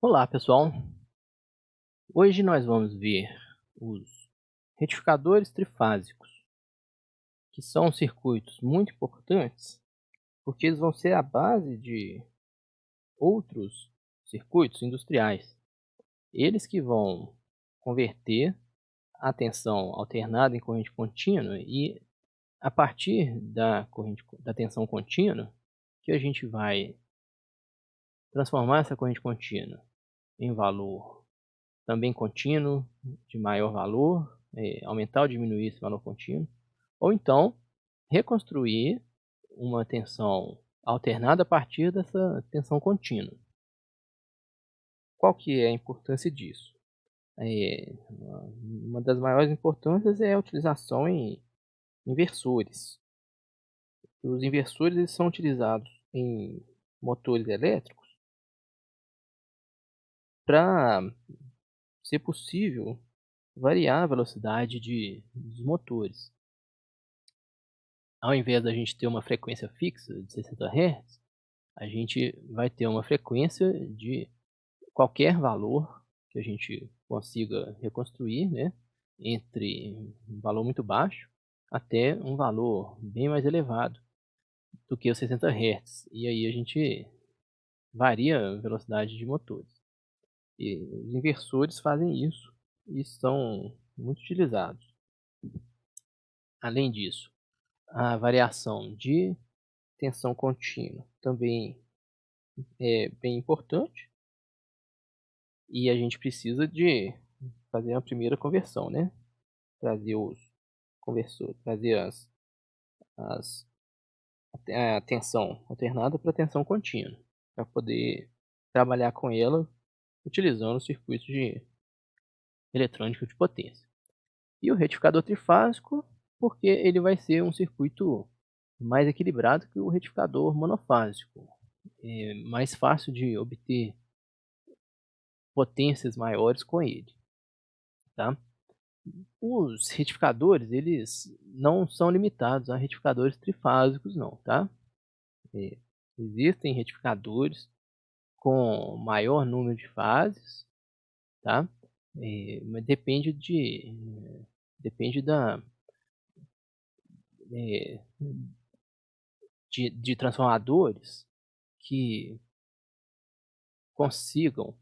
Olá pessoal, hoje nós vamos ver os retificadores trifásicos, que são circuitos muito importantes, porque eles vão ser a base de outros circuitos industriais. Eles que vão converter a tensão alternada em corrente contínua e a partir da tensão contínua, que a gente vai transformar essa corrente contínua em valor também contínuo, de maior valor, aumentar ou diminuir esse valor contínuo, ou então reconstruir uma tensão alternada a partir dessa tensão contínua. Qual que é a importância disso? Uma das maiores importâncias é a utilização em inversores. Os inversores eles são utilizados em motores elétricos para ser possível variar a velocidade dos motores. Ao invés da gente ter uma frequência fixa de 60 Hz, a gente vai ter uma frequência de qualquer valor que a gente consiga reconstruir, né, entre um valor muito baixo até um valor bem mais elevado do que os 60 Hz. E aí a gente varia a velocidade de motores. E os inversores fazem isso e são muito utilizados. Além disso, a variação de tensão contínua também é bem importante e a gente precisa de fazer a primeira conversão, né? Trazer os conversores, trazer as, a tensão alternada para a tensão contínua, para poder trabalhar com ela utilizando o circuito de eletrônica de potência. E o retificador trifásico, porque ele vai ser um circuito mais equilibrado que o retificador monofásico. É mais fácil de obter potências maiores com ele, tá? Os retificadores, eles não são limitados a retificadores trifásicos não, tá? É, existem retificadores com maior número de fases, tá? Mas depende é, de transformadores que consigam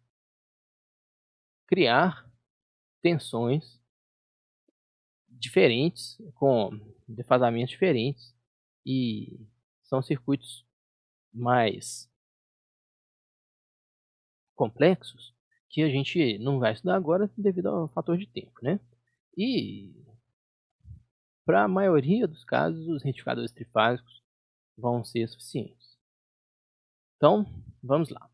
criar tensões diferentes, com defasamentos diferentes, e são circuitos mais complexos que a gente não vai estudar agora devido ao fator de tempo, né? E para a maioria dos casos, os retificadores trifásicos vão ser suficientes. Então, vamos lá.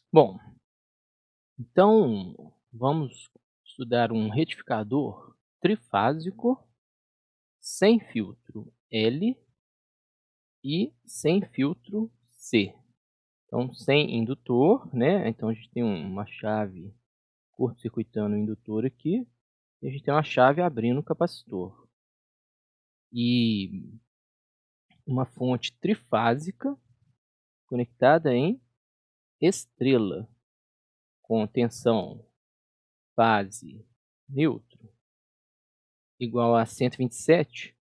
Bom, então vamos estudar um retificador trifásico sem filtro L e sem filtro C. Então, sem indutor, né? Então a gente tem uma chave curto-circuitando o indutor aqui, e a gente tem uma chave abrindo o capacitor. E uma fonte trifásica conectada em estrela, com tensão fase neutro igual a 127,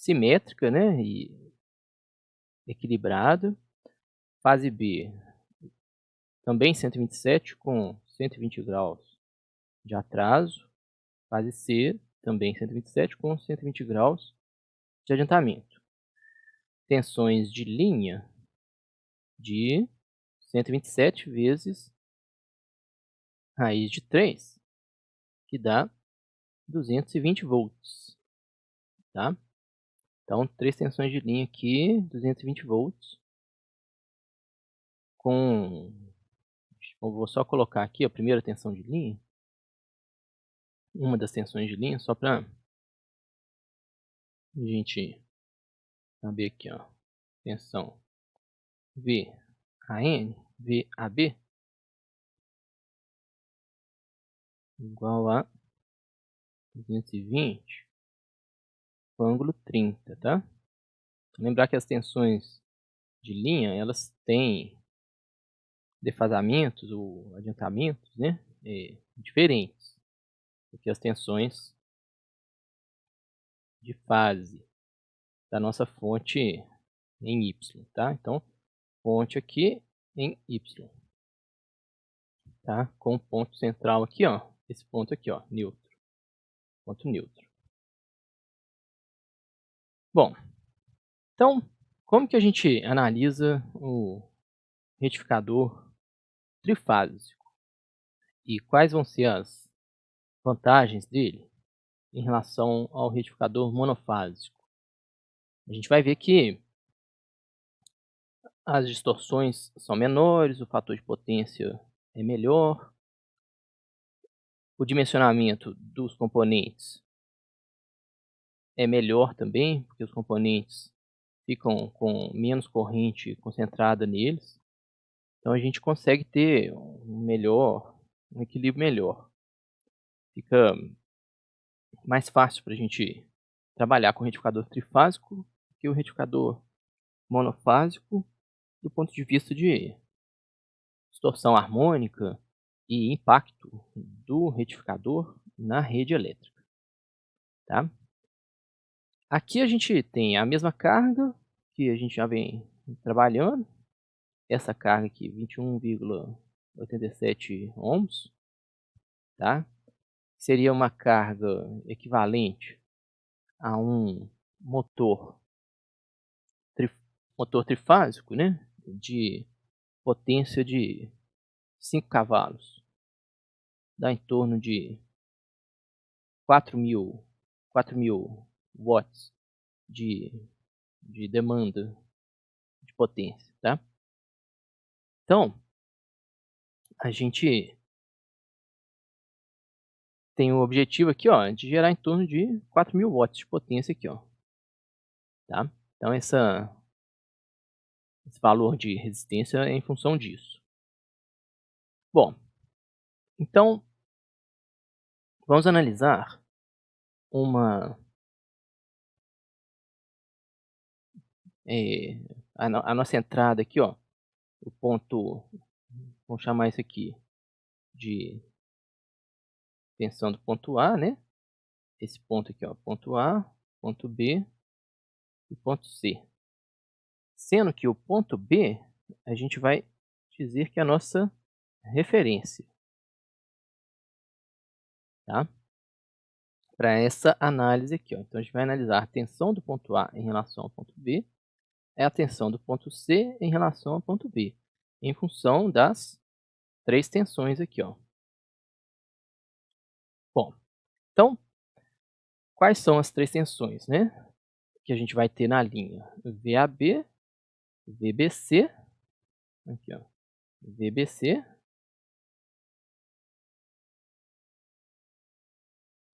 simétrica, né? E equilibrada. Fase B também 127 com 120 graus de atraso. Fase C também 127 com 120 graus de adiantamento. Tensões de linha de 127 vezes raiz de 3, que dá 220 volts, tá? Então, 3 tensões de linha aqui, 220 volts, com... Eu vou só colocar aqui a primeira tensão de linha, uma das tensões de linha, só para a gente saber aqui, ó. Tensão VAN, VAB, igual a 220 com ângulo 30, tá? Lembrar que as tensões de linha, elas têm defasamentos ou adiantamentos, né, diferentes do que as tensões de fase da nossa fonte em Y, tá. Então, fonte aqui em Y, tá, com o ponto central aqui, ó, esse ponto aqui, ó, neutro, ponto neutro. Bom, então, como que a gente analisa o retificador trifásico e quais vão ser as vantagens dele em relação ao retificador monofásico? A gente vai ver que as distorções são menores, o fator de potência é melhor, o dimensionamento dos componentes é melhor também, porque os componentes ficam com menos corrente concentrada neles. Então a gente consegue ter um equilíbrio melhor. Fica mais fácil para a gente trabalhar com o retificador trifásico que o retificador monofásico, do ponto de vista de distorção harmônica e impacto do retificador na rede elétrica, tá? Aqui a gente tem a mesma carga que a gente já vem trabalhando, essa carga aqui 21,87 ohms, tá? Seria uma carga equivalente a um motor motor trifásico, né, de potência de 5 cavalos, dá em torno de 4.000 watts de demanda de potência, tá. Então, a gente tem o objetivo aqui, ó, de gerar em torno de 4.000 watts de potência aqui, ó, tá. Então esse valor de resistência é em função disso. Bom, então vamos analisar uma a nossa entrada aqui, ó, o ponto, vamos chamar isso aqui de tensão do ponto A, né, esse ponto aqui, ó, ponto A, ponto B e ponto C. Sendo que o ponto B, a gente vai dizer que é a nossa referência, tá, para essa análise aqui, ó. Então a gente vai analisar a tensão do ponto A em relação ao ponto B, é a tensão do ponto C em relação ao ponto B, em função das 3 tensões aqui, ó. Bom, então, quais são as 3 tensões, né, que a gente vai ter na linha? VAB, VBC, aqui, ó, VBC,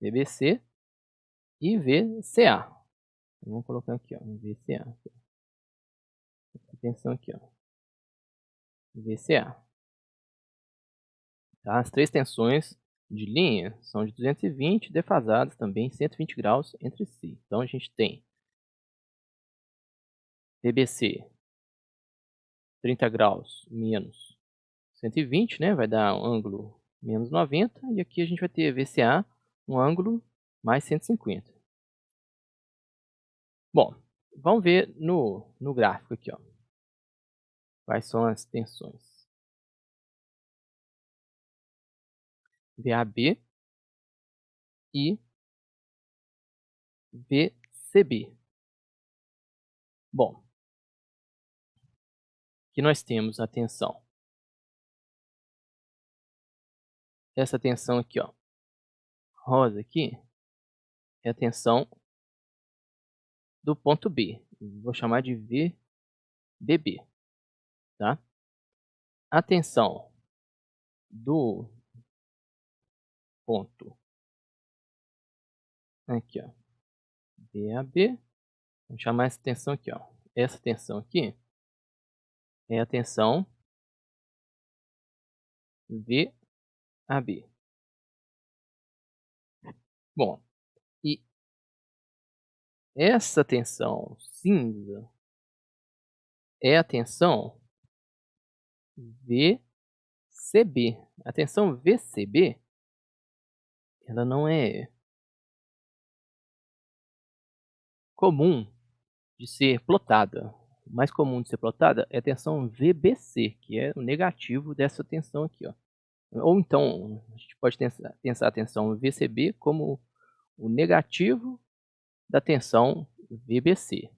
VBC e VCA. Vamos colocar aqui, ó, VCA. Essa tensão aqui, ó, VCA. Tá? As 3 tensões de linha são de 220, defasadas também 120 graus entre si. Então a gente tem VBC 30 graus menos 120, né, vai dar um ângulo menos 90, e aqui a gente vai ter VCA, um ângulo mais 150. Bom, vamos ver no gráfico aqui, ó, quais são as tensões. VAB e VCB. Bom, aqui nós temos a tensão. Essa tensão aqui, ó, rosa aqui, é a tensão do ponto B. Vou chamar de VBB, tá? A tensão do ponto aqui, ó, BAB, vamos chamar essa tensão aqui, ó. Essa tensão aqui é a tensão VAB. Bom, e essa tensão cinza é a tensão VCB. A tensão VCB, ela não é comum de ser plotada. O mais comum de ser plotada é a tensão VBC, que é o negativo dessa tensão aqui, ó. Ou então, a gente pode pensar a tensão VCB como o negativo da tensão VBC.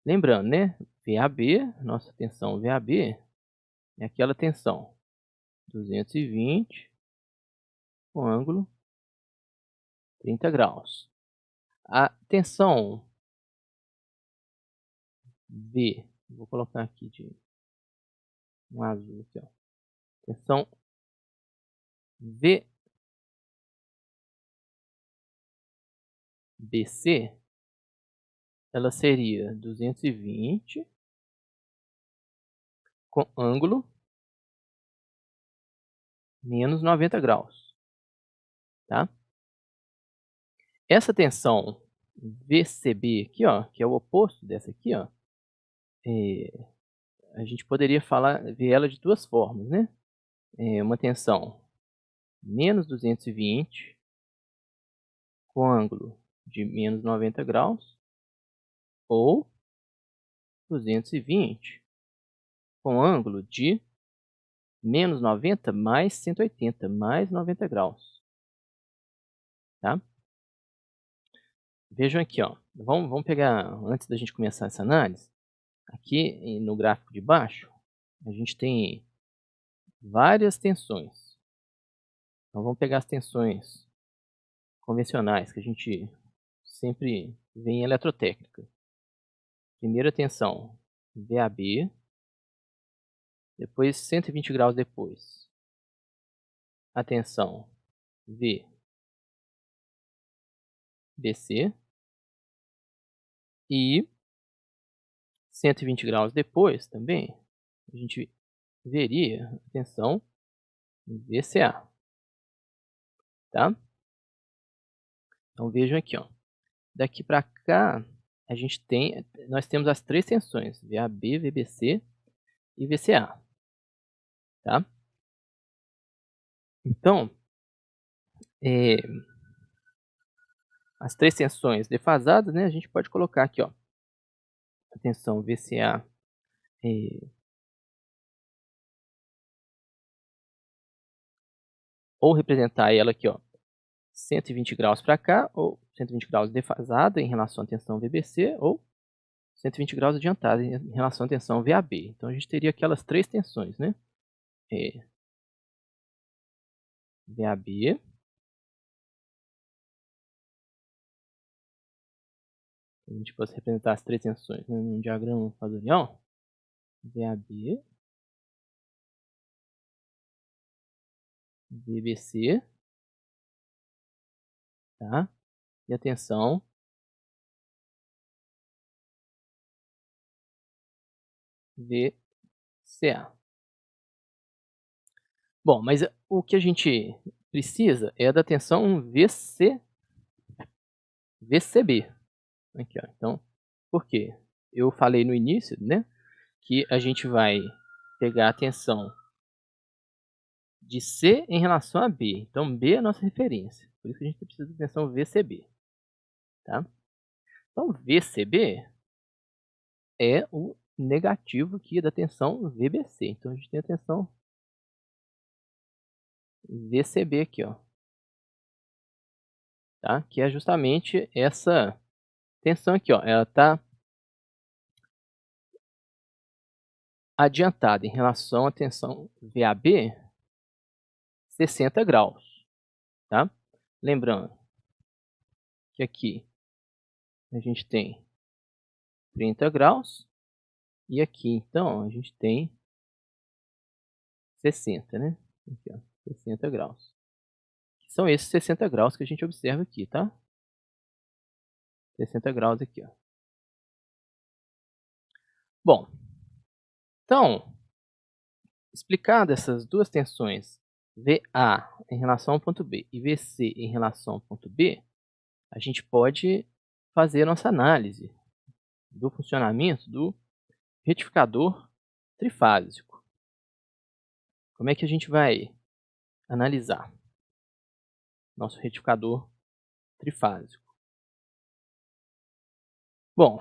Lembrando, né, VAB, nossa tensão VAB, é aquela tensão 220 com ângulo 30 graus. A tensão V, vou colocar aqui de um azul aqui, ó. Tensão VBC, ela seria 220 com ângulo menos 90 graus, tá? Essa tensão VCB aqui, ó, que é o oposto dessa aqui, ó, a gente poderia ver ela de duas formas, né? Uma tensão menos 220 com ângulo de menos 90 graus ou 220 com ângulo de menos 90 mais 180, mais 90 graus, tá? Vejam aqui, ó, vamos pegar, antes da gente começar essa análise, aqui no gráfico de baixo, a gente tem várias tensões. Então vamos pegar as tensões convencionais que a gente sempre vê em eletrotécnica. Primeira tensão VAB, depois 120 graus depois, a tensão VBC e 120 graus depois também a gente veria a tensão VCA, tá? Então vejam aqui, ó, daqui para cá nós temos as três tensões VAB, VBC e VCA, tá? Então, as três tensões defasadas, né, a gente pode colocar aqui, ó, a tensão VCA ou representar ela aqui, ó, 120 graus para cá, ou 120 graus defasada em relação à tensão VBC, ou 120 graus adiantada em relação à tensão VAB. Então a gente teria aquelas três tensões, né? VAB, a gente pode representar as três tensões num diagrama fasorial. VAB, VBC, tá? E a tensão VCA. Bom, mas o que a gente precisa é da tensão VCB. Aqui, ó. Então, por quê? Eu falei no início, né, que a gente vai pegar a tensão de C em relação a B. Então, B é a nossa referência. Por isso que a gente precisa da tensão VCB. Tá? Então, VCB é o negativo aqui da tensão VBC. Então, a gente tem a tensão VCB aqui, ó. Tá? Que é justamente essa tensão aqui, ó. Ela está adiantada em relação à tensão VAB 60 graus. Tá? Lembrando que aqui a gente tem 30 graus e aqui então a gente tem 60, né? Aqui, ó, 60 graus. São esses 60 graus que a gente observa aqui, tá? 60 graus aqui, ó. Bom, então, explicadas essas duas tensões, VA em relação ao ponto B e VC em relação ao ponto B, a gente pode fazer a nossa análise do funcionamento do retificador trifásico. Como é que a gente vai analisar nosso retificador trifásico? Bom,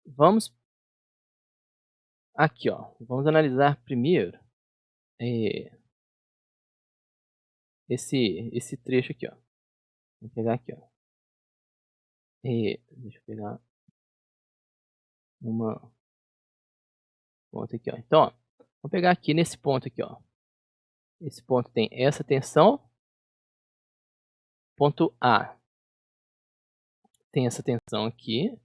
vamos aqui, ó, vamos analisar primeiro esse trecho aqui, ó. Vou pegar aqui, ó. Deixa eu pegar uma ponto aqui, ó. Então, ó, vou pegar aqui nesse ponto aqui, ó. Esse ponto tem essa tensão, ponto A tem essa tensão aqui,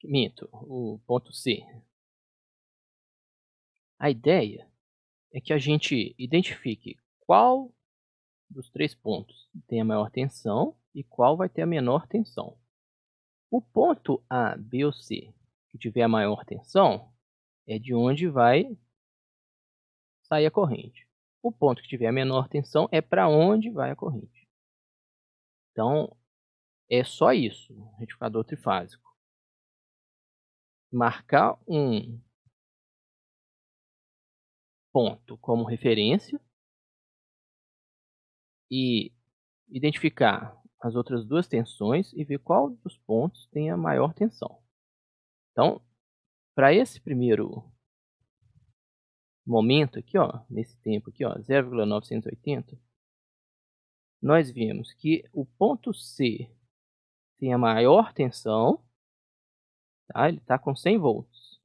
minto, o ponto C. A ideia é que a gente identifique qual dos 3 pontos tem a maior tensão e qual vai ter a menor tensão. O ponto A, B ou C que tiver a maior tensão é de onde vai sair a corrente. O ponto que tiver a menor tensão é para onde vai a corrente. Então, é só isso, retificador trifásico. Marcar um ponto como referência e identificar as outras 2 tensões e ver qual dos pontos tem a maior tensão. Então, para esse primeiro momento aqui, ó, nesse tempo aqui, ó, 0,980, nós vimos que o ponto C tem a maior tensão, tá? Ele está com 100 volts.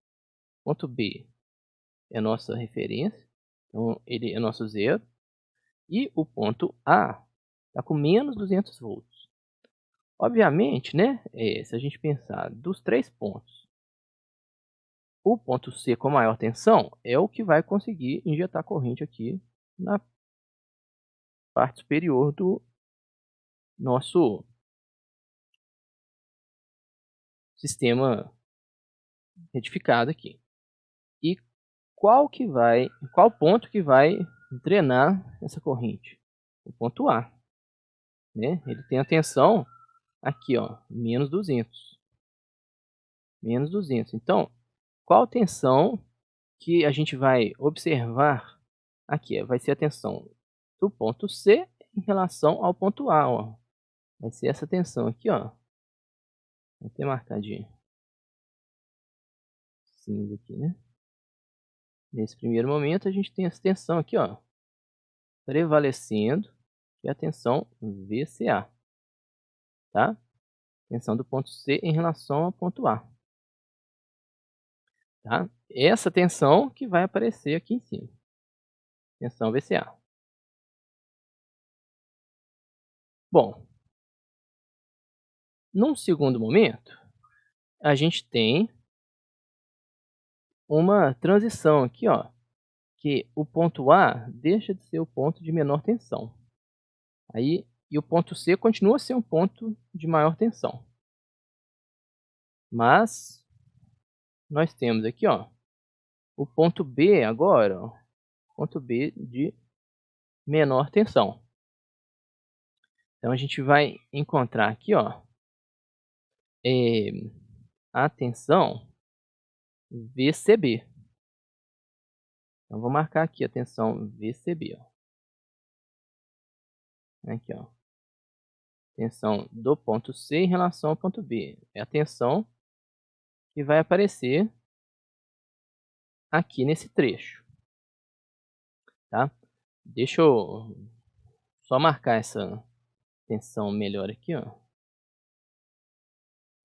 Ponto B é a nossa referência, então ele é nosso zero. E o ponto A está com menos 200 volts. Obviamente, né, se a gente pensar dos 3 pontos, o ponto C com maior tensão é o que vai conseguir injetar corrente aqui na parte superior do nosso sistema retificado aqui. E qual ponto que vai drenar essa corrente? O ponto A, né? Ele tem a tensão aqui, ó, menos 200. Menos 200. Então, qual tensão que a gente vai observar aqui? Vai ser a tensão do ponto C em relação ao ponto A, ó. Vai ser essa tensão aqui, ó. Vou até marcar de cinza aqui, né? Nesse primeiro momento, a gente tem essa tensão aqui, ó, prevalecendo, que é a tensão VCA, tá? Tensão do ponto C em relação ao ponto A, tá? Essa tensão que vai aparecer aqui em cima, tensão VCA. Bom, num segundo momento, a gente tem uma transição aqui, ó, que o ponto A deixa de ser o ponto de menor tensão. Aí, e o ponto C continua a ser um ponto de maior tensão. Mas nós temos aqui, ó, o ponto B agora, ó, ponto B de menor tensão. Então a gente vai encontrar aqui, ó, a tensão VCB. Então vou marcar aqui a tensão VCB, ó. Aqui, ó. Tensão do ponto C em relação ao ponto B. É a tensão que vai aparecer aqui nesse trecho, tá? Deixa eu só marcar essa tensão melhor aqui, ó.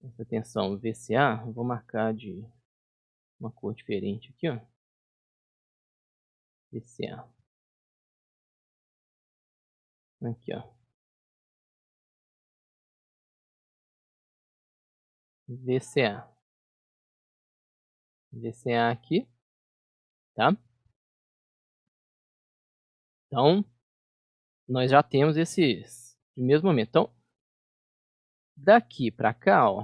Essa tensão VCA, vou marcar de uma cor diferente aqui, ó. VCA. Aqui, ó. VCA. VCA aqui, tá? Então, nós já temos esses primeiros momentos. Então, daqui para cá, ó,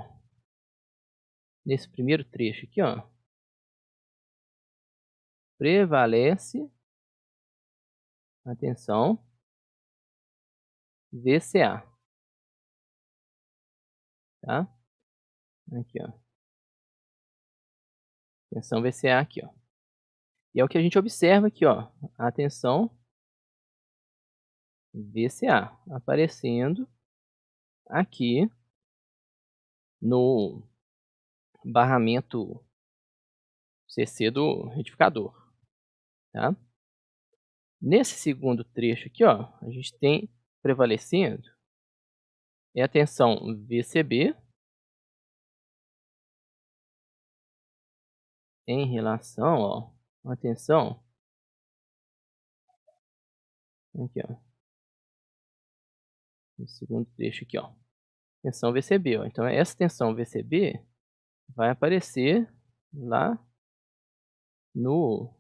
nesse primeiro trecho aqui, ó, prevalece a tensão VCA, tá? Aqui, ó. Tensão VCA aqui, ó. E é o que a gente observa aqui, ó, a tensão VCA aparecendo aqui no barramento CC do retificador, tá? Nesse segundo trecho aqui, ó, a gente tem prevalecendo é a tensão VCB em relação, ó, a tensão aqui, ó, no segundo trecho aqui, ó, tensão VCB, ó. Então essa tensão VCB vai aparecer lá no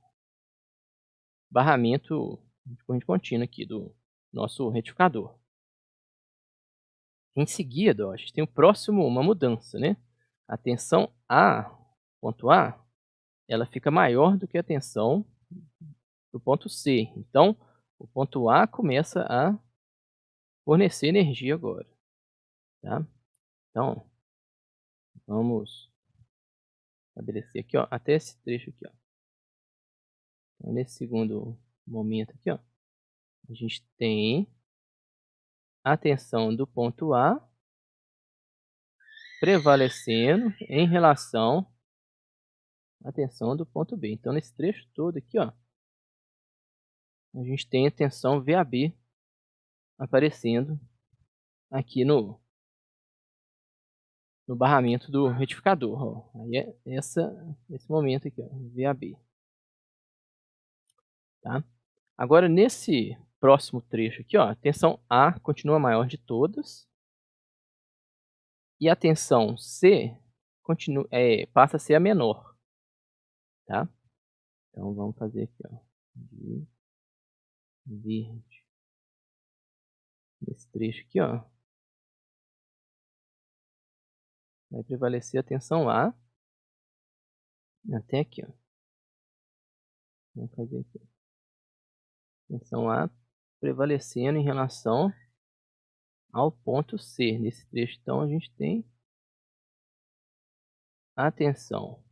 barramento de corrente contínua aqui do nosso retificador. Em seguida, ó, a gente tem o próximo, uma mudança, né? A tensão A, ponto A, ela fica maior do que a tensão do ponto C. Então, o ponto A começa a fornecer energia agora, tá? Então, vamos estabelecer aqui, ó, até esse trecho aqui, ó. Então, nesse segundo momento aqui, ó, a gente tem a tensão do ponto A prevalecendo em relação à tensão do ponto B. Então, nesse trecho todo aqui, ó, a gente tem a tensão VAB aparecendo aqui no barramento do retificador, ó. Aí é esse momento aqui, ó, VAB, tá? Agora, nesse próximo trecho aqui, ó, a tensão A continua a maior de todas e a tensão C continua, passa a ser a menor, tá? Então, vamos fazer aqui, ó, de verde. Nesse trecho aqui, ó, vai prevalecer a tensão A até aqui, ó. Vamos fazer aqui. Tensão A prevalecendo em relação ao ponto C. Nesse trecho, então, a gente tem a tensão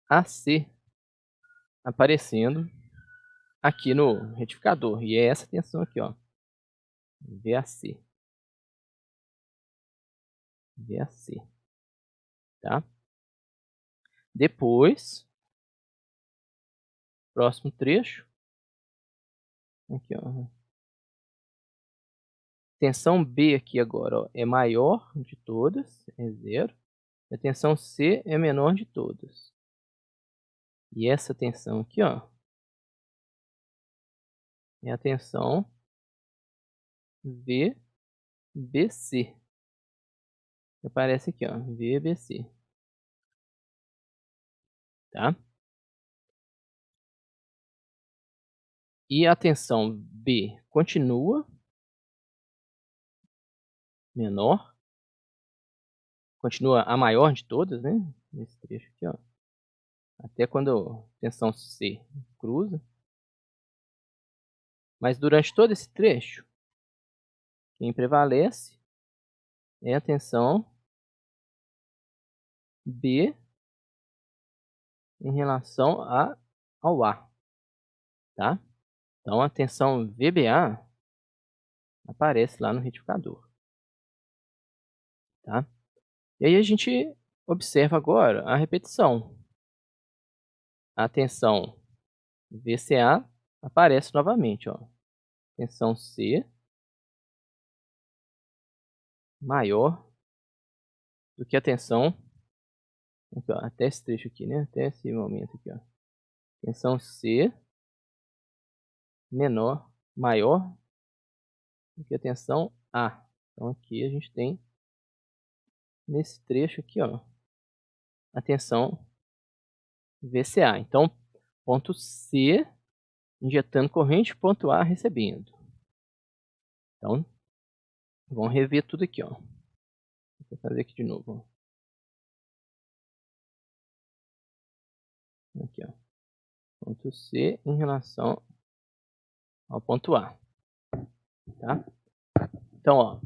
VAC aparecendo aqui no retificador. E é essa tensão aqui, ó, VAC. VAC, tá? Depois, próximo trecho, aqui, ó, tensão B aqui agora, ó, é maior de todas, é 0. A tensão C é menor de todas. E essa tensão aqui, ó, é a tensão VBC. Aparece aqui, ó, VBC, tá? E a tensão B continua menor, continua a maior de todas, né? Nesse trecho aqui, ó. Até quando a tensão C cruza. Mas durante todo esse trecho, quem prevalece é a tensão B em relação ao A, tá? Então a tensão VBA aparece lá no retificador, tá? E aí a gente observa agora a repetição. A tensão VCA aparece novamente, ó. Tensão C maior do que a tensão aqui, ó, até esse trecho aqui, né? Até esse momento aqui, ó. Tensão C maior do que a tensão A. Então aqui a gente tem nesse trecho aqui, ó, a tensão VCA. Então, ponto C injetando corrente, ponto A recebendo. Então, vamos rever tudo aqui, ó. Vou fazer aqui de novo, ó. Aqui, ó. Ponto C em relação ao ponto A, tá? Então, ó,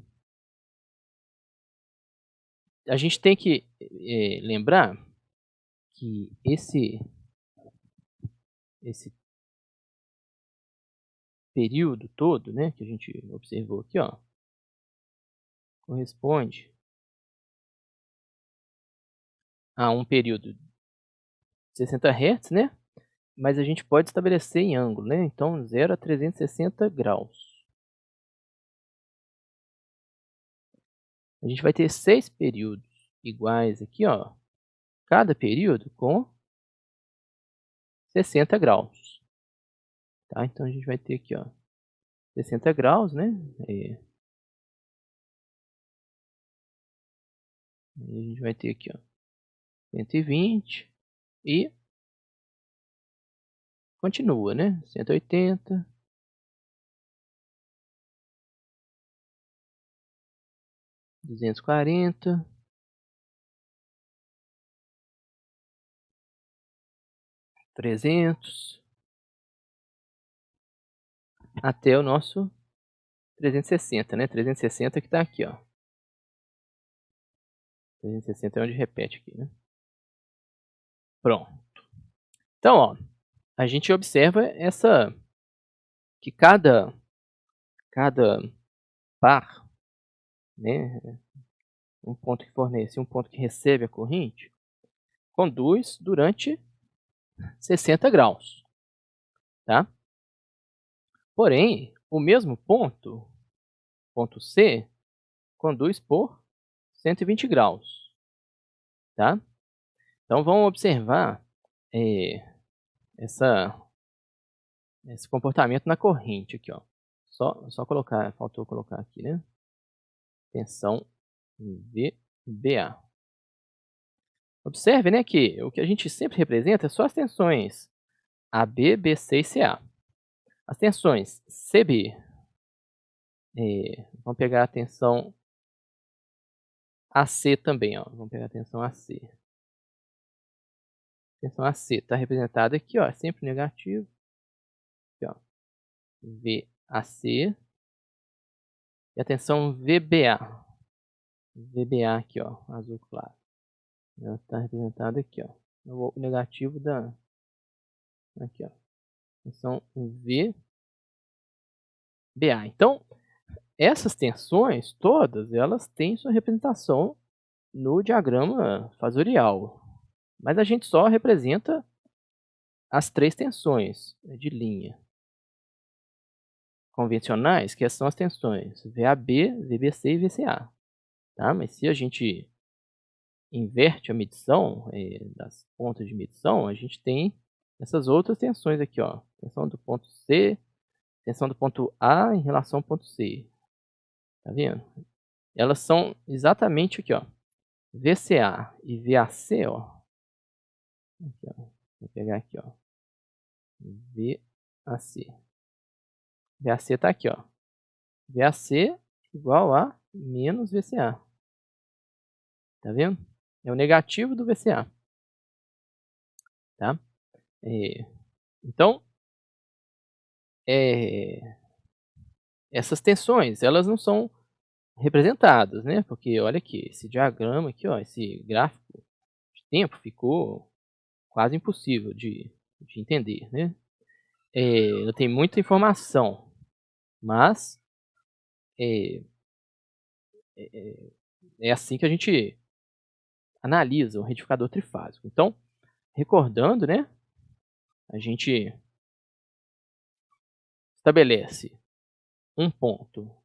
a gente tem que lembrar que esse período todo, né, que a gente observou aqui, ó, corresponde a um período de 60 Hz, né, mas a gente pode estabelecer em ângulo, né, então 0 a 360 graus. A gente vai ter 6 períodos iguais aqui, ó, cada período com 60 graus, tá. Então a gente vai ter aqui, ó, 60 graus, né, aí a gente vai ter aqui, ó, 120 e continua, né, 180, 240, 300, até o nosso 360, né, 360 que está aqui, ó. 360 é onde repete aqui, né. Pronto. Então, ó, a gente observa que cada par, né, um ponto que fornece e um ponto que recebe a corrente, conduz durante 60 graus, tá. Porém, o mesmo ponto C, conduz por 120 graus, tá. Então vamos observar, eh, essa esse comportamento na corrente aqui, ó. Só colocar, faltou colocar aqui, né, tensão VBA. Observe, né, que o que a gente sempre representa é só as tensões AB, BC e CA. As tensões CB, vamos pegar a tensão AC também, ó, vamos pegar a tensão AC. Tensão AC está representada aqui, ó, sempre negativo, aqui, ó, VAC, e a tensão VBA aqui, ó, azul claro, ela está representada aqui, ó, o negativo da, aqui, ó, tensão VBA. Então, essas tensões todas, elas têm sua representação no diagrama fasorial, mas a gente só representa as 3 tensões de linha convencionais, que são as tensões VAB, VBC e VCA, tá. Mas se a gente inverte a medição, das pontas de medição, a gente tem essas outras tensões aqui, ó, tensão do ponto C, tensão do ponto A em relação ao ponto C, tá vendo? Elas são exatamente aqui, ó, VCA e VAC, ó, aqui, ó, vou pegar aqui, ó, VAC. VAC está aqui, ó, VAC igual a menos VCA, tá vendo? É o negativo do VCA, tá? Então, essas tensões, elas não são representadas, né, porque olha aqui, esse diagrama aqui, ó, esse gráfico de tempo ficou quase impossível de entender, né. Não tem muita informação, mas é é assim que a gente analisa o retificador trifásico. Então, recordando, né, a gente estabelece um ponto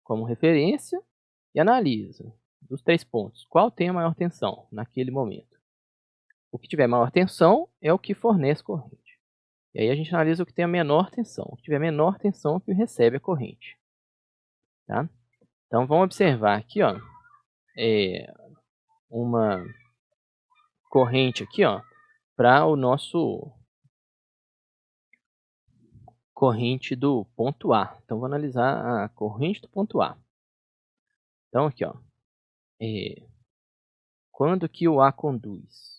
como referência e analisa dos 3 pontos, qual tem a maior tensão naquele momento. O que tiver maior tensão é o que fornece corrente. E aí a gente analisa o que tem a menor tensão. O que tiver menor tensão é o que recebe a corrente, tá. Então vamos observar aqui, ó, uma corrente aqui, ó, para o nosso corrente do ponto A. Então vou analisar a corrente do ponto A. Então aqui, ó, quando que o A conduz?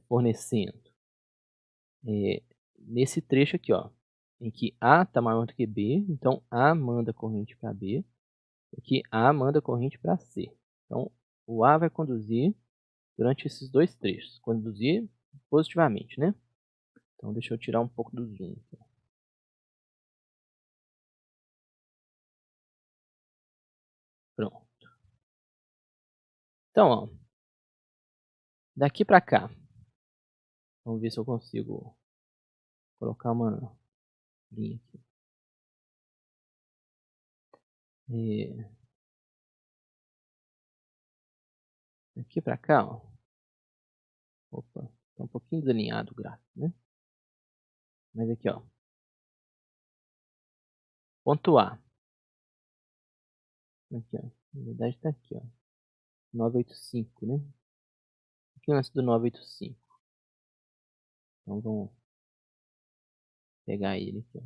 Fornecendo, nesse trecho aqui, ó, em que A está maior do que B, então A manda corrente para B, e que A manda corrente para C. Então O A vai conduzir durante esses 2 trechos, conduzir positivamente, né. Então deixa eu tirar um pouco do zoom aqui. Pronto. Então, ó, daqui para cá, vamos ver se eu consigo colocar uma linha aqui. Daqui para cá, ó, opa, tá um pouquinho desalinhado o gráfico, né. Mas aqui, ó, ponto A, aqui, ó, na verdade tá aqui, ó, 985, né, um pouquinho antes do 985. Então vamos pegar ele aqui, ó,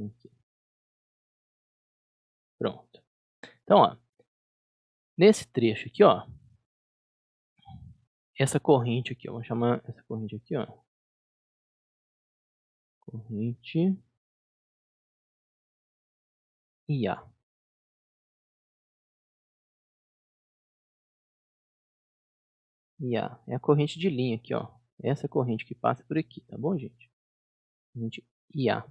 aqui, pronto. Então, ó, nesse trecho aqui, ó, essa corrente aqui, ó, vamos chamar essa corrente aqui, ó, corrente IA. IA é a corrente de linha aqui, ó, essa corrente que passa por aqui, tá bom, gente? Corrente IA.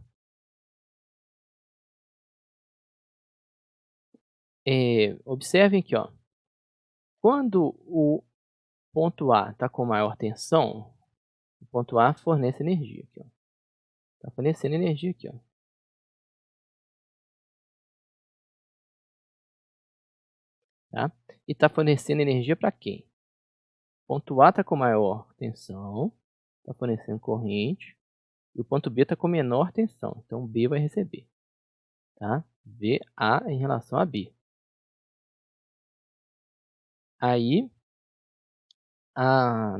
Observem aqui, ó, quando o ponto A está com maior tensão, o ponto A fornece energia aqui, ó. Tá fornecendo energia aqui, ó. Tá? E está fornecendo energia para quem? O ponto A está com maior tensão, está fornecendo corrente, e o ponto B está com menor tensão, então B vai receber, tá? VA em relação a B. Aí,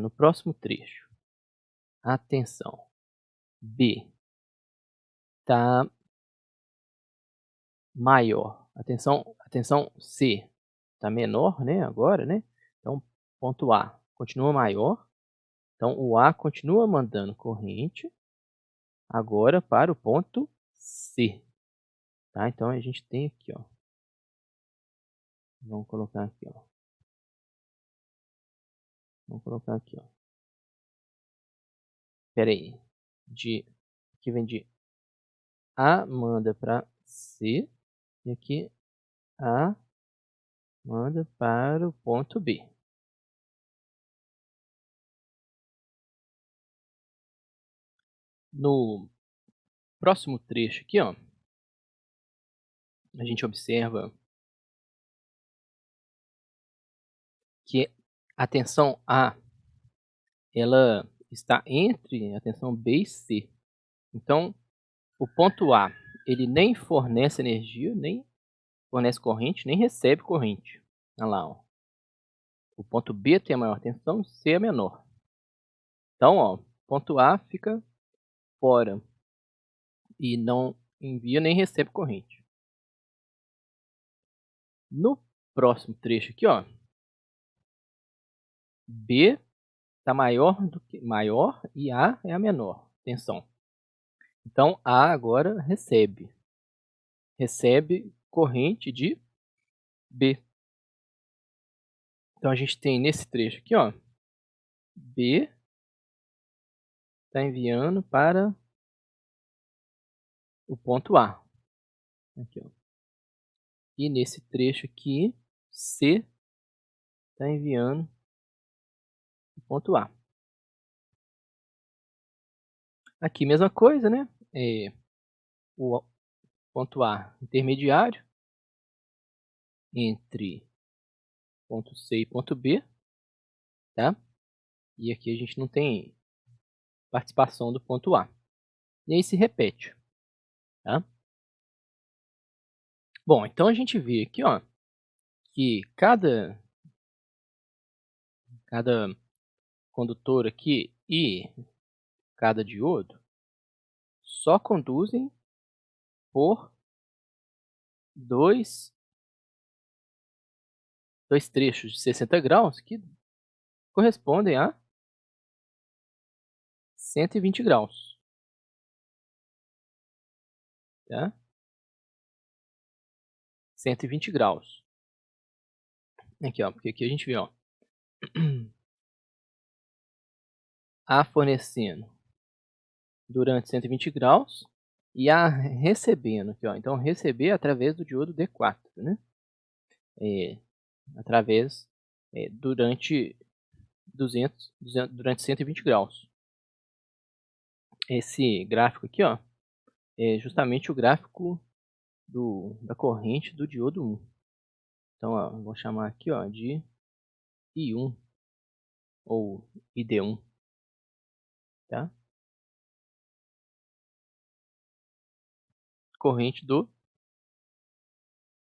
no próximo trecho, a tensão B está maior, a tensão C está menor, né, agora, né? Então, ponto A continua maior, então o A continua mandando corrente agora para o ponto C, tá? Então a gente tem aqui, ó, vamos colocar aqui, ó, vamos colocar aqui, ó. Espera aí, aqui vem de A manda para C e aqui A manda para o ponto B. No próximo trecho aqui, ó, a gente observa que a tensão A, ela está entre a tensão B e C. Então, o ponto A, ele nem fornece energia, nem fornece corrente, nem recebe corrente. Olha lá, ó. O ponto B tem a maior tensão, C é menor. Então, ó, ponto A fica fora e não envia nem recebe corrente. No próximo trecho aqui, ó, B está maior e A é a menor tensão. Então A agora recebe corrente de B. Então a gente tem nesse trecho aqui, ó, B está enviando para o ponto A. Aqui, ó. E nesse trecho aqui, C está enviando o ponto A. Aqui mesma coisa, né? O ponto A intermediário entre ponto C e ponto B, tá? E aqui a gente não tem participação do ponto A. E aí se repete, tá? Bom, então a gente vê aqui, ó, que cada condutor aqui e cada diodo só conduzem por dois trechos de 60 graus que correspondem a 120 graus, tá? 120 graus. Aqui, ó, porque aqui a gente vê, ó, A fornecendo durante 120 graus e A recebendo aqui, ó. Então, receber através do diodo D4, né? Através, durante 200 durante 120 graus. Esse gráfico aqui, ó, é justamente o gráfico da corrente do diodo 1. Então, ó, vou chamar aqui, ó, de I1 ou ID1, tá? Corrente do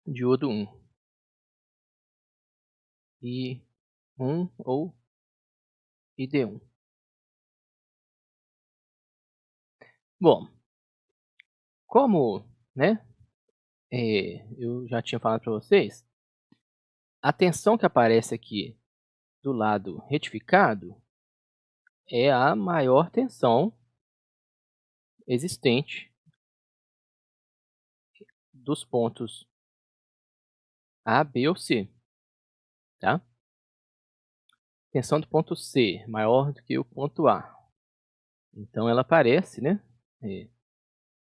diodo 1. I1 ou ID1. Bom, como, né, eu já tinha falado para vocês, a tensão que aparece aqui do lado retificado é a maior tensão existente dos pontos A, B ou C, tá? Tensão do ponto C maior do que o ponto A. Então ela aparece, né?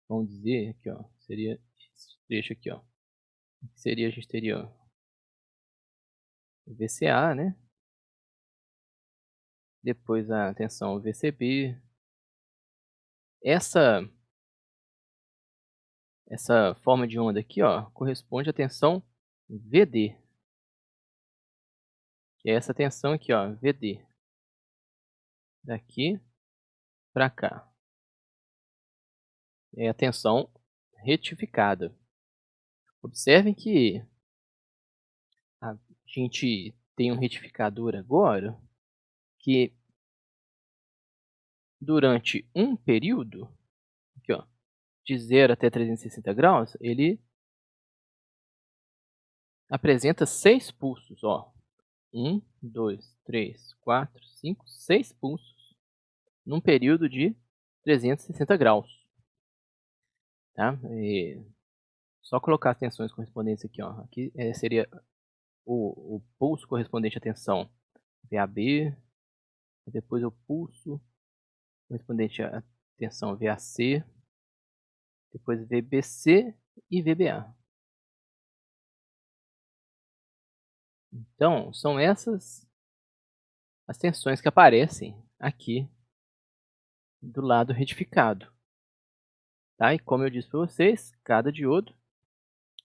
Vamos dizer aqui, ó, seria esse trecho aqui, ó. Seria, a gente teria o VCA, né? Depois a tensão VCB. Essa forma de onda aqui, ó, corresponde à tensão VD. Que é essa tensão aqui, ó, VD. Daqui para cá. É a tensão retificada. Observem que a gente tem um retificador agora que durante um período, aqui, ó, de 0 até 360 graus, ele apresenta 6 pulsos. Ó. 1, 2, 3, 4, 5, 6 pulsos num período de 360 graus. Tá? Só colocar as tensões correspondentes aqui. Ó. Aqui seria o pulso correspondente à tensão VAB, depois o pulso correspondente à tensão VAC, depois VBC e VBA. Então, são essas as tensões que aparecem aqui do lado retificado. Tá? E como eu disse para vocês, cada diodo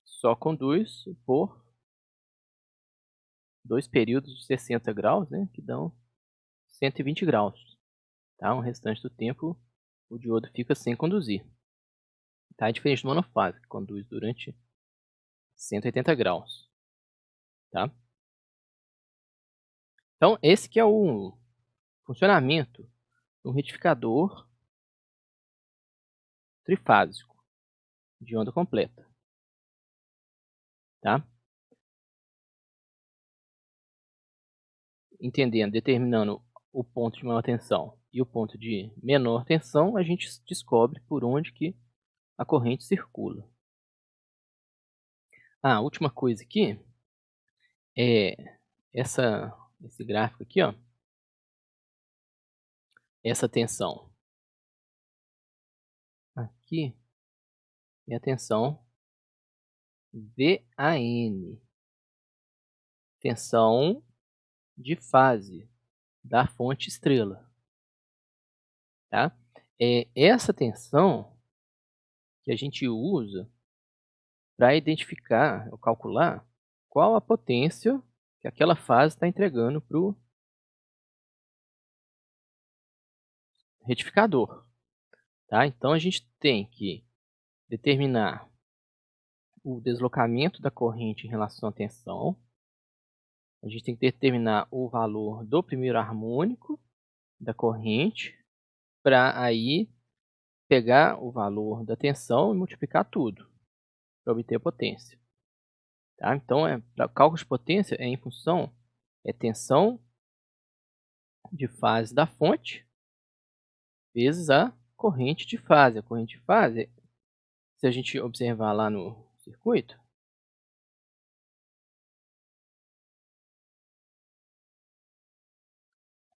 só conduz por 2 períodos de 60 graus, né, que dão 120 graus. Tá? O restante do tempo o diodo fica sem conduzir. Tá? É diferente do monofásico, que conduz durante 180 graus. Tá? Então, esse que é o funcionamento do retificador trifásico de onda completa. Tá? Entendendo, determinando o ponto de maior tensão e o ponto de menor tensão, a gente descobre por onde que a corrente circula. A última coisa aqui é esse gráfico aqui, ó, essa tensão aqui é a tensão VAN, tensão de fase da fonte estrela. Tá? É essa tensão que a gente usa para identificar ou calcular qual a potência que aquela fase está entregando para o retificador. Tá? Então a gente tem que determinar o deslocamento da corrente em relação à tensão. A gente tem que determinar o valor do primeiro harmônico da corrente para aí pegar o valor da tensão e multiplicar tudo para obter a potência. Tá? Então, para cálculo de potência é em função tensão de fase da fonte vezes a corrente de fase. A corrente de fase, se a gente observar lá no circuito,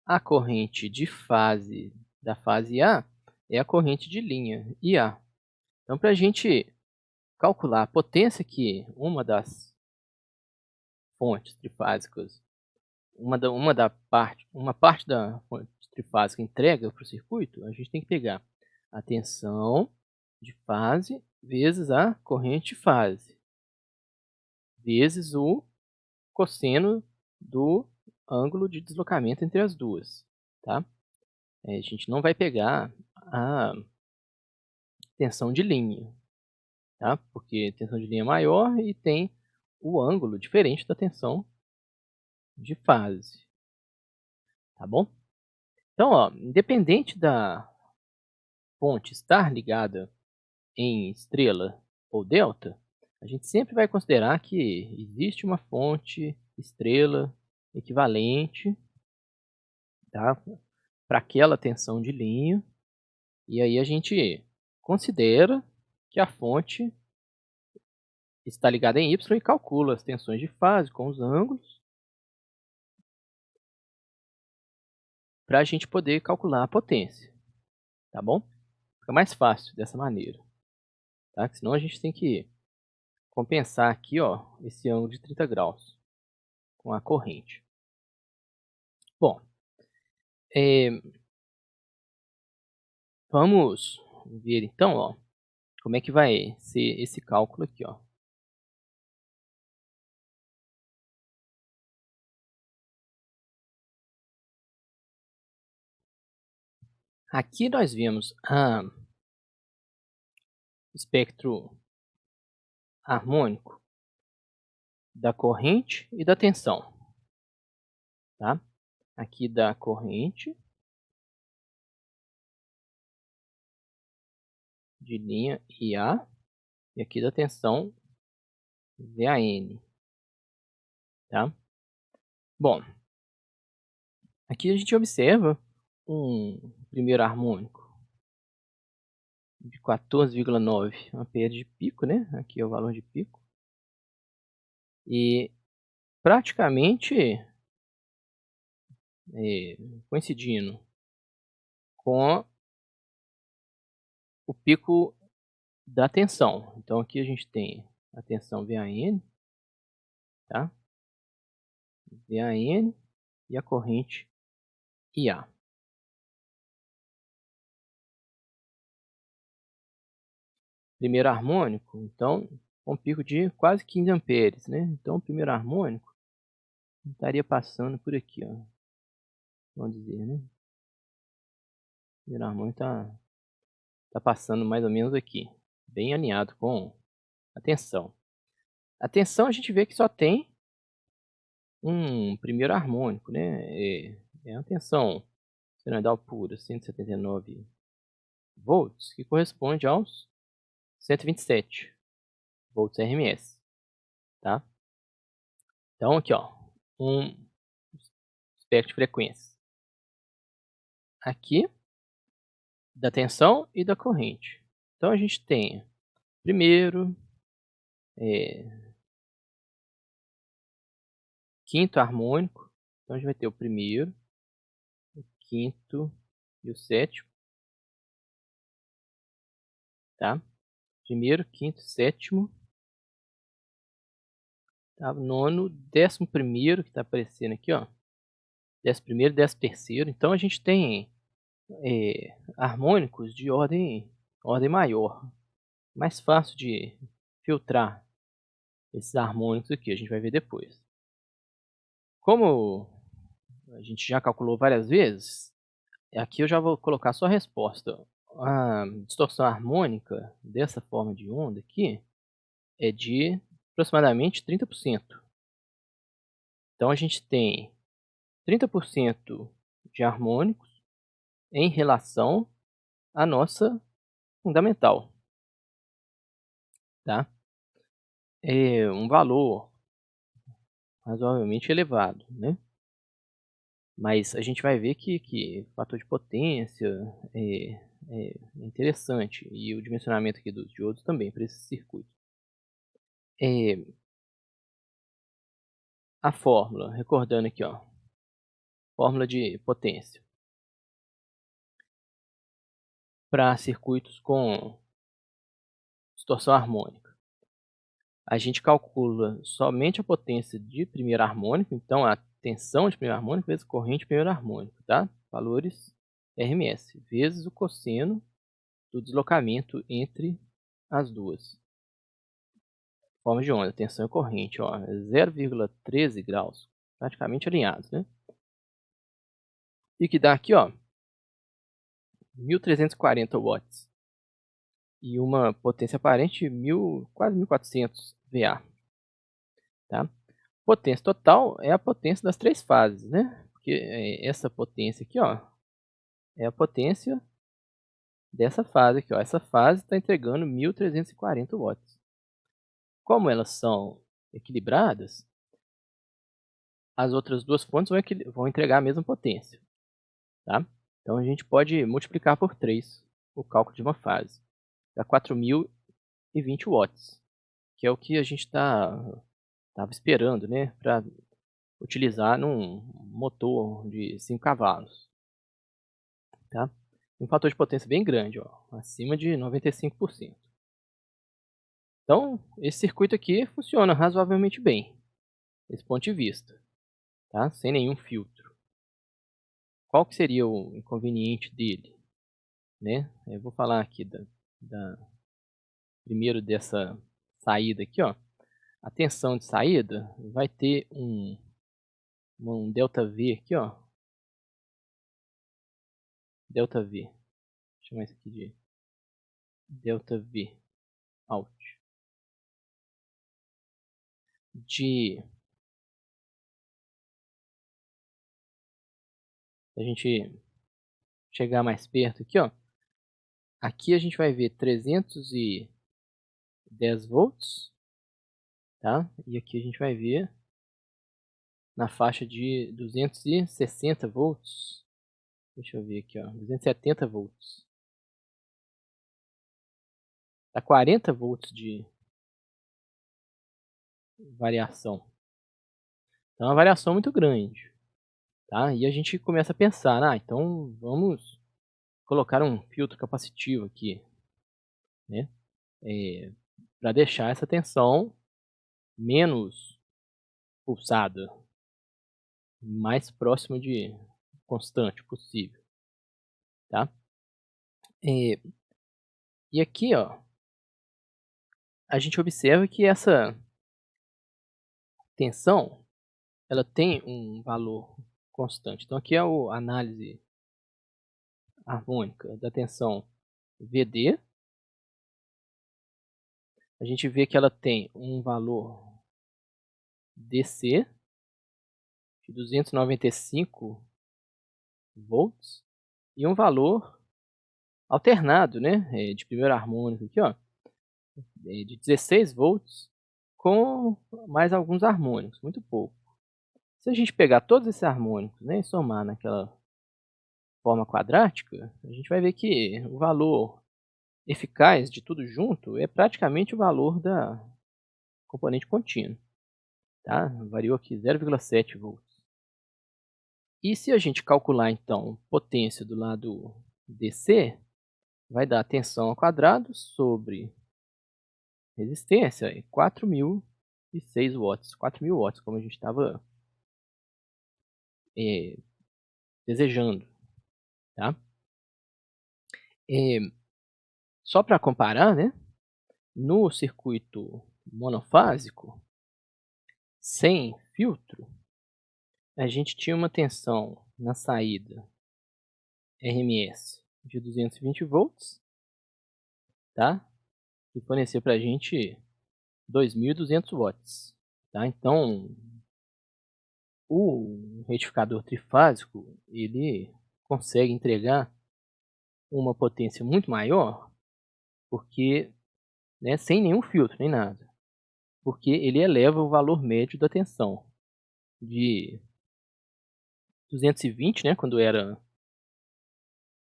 A corrente de fase da fase A é a corrente de linha IA. Então, para a gente calcular a potência que fontes trifásicas, uma parte da fonte trifásica entrega para o circuito, a gente tem que pegar a tensão de fase vezes a corrente de fase, vezes o cosseno do ângulo de deslocamento entre as duas, tá? A gente não vai pegar a tensão de linha, tá? Porque a tensão de linha é maior e tem o ângulo diferente da tensão de fase, tá bom? Então, ó, independente da fonte estar ligada em estrela ou delta, a gente sempre vai considerar que existe uma fonte estrela equivalente, tá? Para aquela tensão de linha, e aí a gente considera que a fonte está ligada em Y e calcula as tensões de fase com os ângulos para a gente poder calcular a potência, tá bom? Fica mais fácil dessa maneira, tá? Senão a gente tem que compensar aqui, ó, esse ângulo de 30 graus com a corrente. Bom, vamos ver então, ó, como é que vai ser esse cálculo aqui, ó. Aqui nós vemos espectro harmônico da corrente e da tensão, tá? Aqui da corrente de linha IA e aqui da tensão VAN, tá? Bom, aqui a gente observa um primeiro harmônico de 14,9 amperes de pico, né? Aqui é o valor de pico. E praticamente coincidindo com o pico da tensão. Então aqui a gente tem a tensão VAN, tá? VAN e a corrente IA. Primeiro harmônico, então, com um pico de quase 15 amperes, né? Então o primeiro harmônico estaria passando por aqui, ó. Vamos dizer, né? O primeiro harmônico tá passando mais ou menos aqui, bem alinhado com a tensão. A tensão a gente vê que só tem um primeiro harmônico, né? É uma tensão senoidal pura, 179 volts, que corresponde aos 127 volts RMS, tá? Então aqui, ó, um espectro de frequências. Aqui, da tensão e da corrente. Então a gente tem primeiro, quinto harmônico. Então a gente vai ter o primeiro, o quinto e o sétimo, tá? Primeiro, quinto, sétimo, tá? Nono, 11º que está aparecendo aqui, ó. 11º, 13º. Então a gente tem harmônicos de ordem maior. Mais fácil de filtrar esses harmônicos aqui, a gente vai ver depois. Como a gente já calculou várias vezes, aqui eu já vou colocar só a resposta. A distorção harmônica dessa forma de onda aqui é de aproximadamente 30%. Então a gente tem 30% de harmônicos em relação à nossa fundamental, tá? É um valor razoavelmente elevado, né? Mas a gente vai ver que o fator de potência é interessante e o dimensionamento aqui dos diodos também para esse circuito. A fórmula, recordando aqui, ó, fórmula de potência para circuitos com distorção harmônica. A gente calcula somente a potência de primeiro harmônico, então a tensão de primeiro harmônico vezes corrente de primeiro harmônico, tá? Valores RMS, vezes o cosseno do deslocamento entre as duas formas de onda, tensão e corrente, ó, 0,13 graus, praticamente alinhados, né? E que dá aqui, ó, 1.340 watts e uma potência aparente quase 1.400 VA, tá? Potência total é a potência das três fases, né? Porque essa potência aqui, ó, é a potência dessa fase aqui, ó. Essa fase está entregando 1.340 watts. Como elas são equilibradas, as outras duas fontes vão entregar a mesma potência, tá? Então a gente pode multiplicar por 3 o cálculo de uma fase. Dá 4.020 watts, que é o que a gente estava esperando, né, para utilizar num motor de 5 cavalos, tá? Um fator de potência bem grande, ó, acima de 95%. Então, esse circuito aqui funciona razoavelmente bem, desse ponto de vista, tá? Sem nenhum filtro. Qual que seria o inconveniente dele, né? Eu vou falar aqui primeiro dessa saída aqui, ó. A tensão de saída vai ter um ΔV aqui, ó. ΔV. Vou chamar isso aqui de ΔV out. A gente chegar mais perto aqui, ó. Aqui a gente vai ver 310 volts, tá? E aqui a gente vai ver na faixa de 260 volts. Deixa eu ver aqui, ó, 270 volts. Dá 40 volts de variação. Então é uma variação muito grande, tá? E a gente começa a pensar, então vamos colocar um filtro capacitivo aqui, né? Para deixar essa tensão menos pulsada, mais próximo de constante possível, tá? E aqui, ó, a gente observa que essa tensão, ela tem um valor constante. Então aqui é a análise harmônica da tensão VD. A gente vê que ela tem um valor DC de 295 volts e um valor alternado, né, de primeiro harmônico aqui, ó, de 16 volts com mais alguns harmônicos, muito pouco. Se a gente pegar todos esses harmônicos, né, e somar naquela forma quadrática, a gente vai ver que o valor eficaz de tudo junto é praticamente o valor da componente contínua, tá? Variou aqui 0,7 volts. E se a gente calcular então potência do lado DC, vai dar tensão ao quadrado sobre resistência, 4.006 watts, 4.000 watts, como a gente estava desejando, tá? Só para comparar, né? No circuito monofásico, sem filtro, a gente tinha uma tensão na saída RMS de 220 volts, tá? Que forneceu para a gente 2.200 watts, tá? Então, o retificador trifásico, ele consegue entregar uma potência muito maior, porque, né, sem nenhum filtro, nem nada, porque ele eleva o valor médio da tensão de 220, né, quando era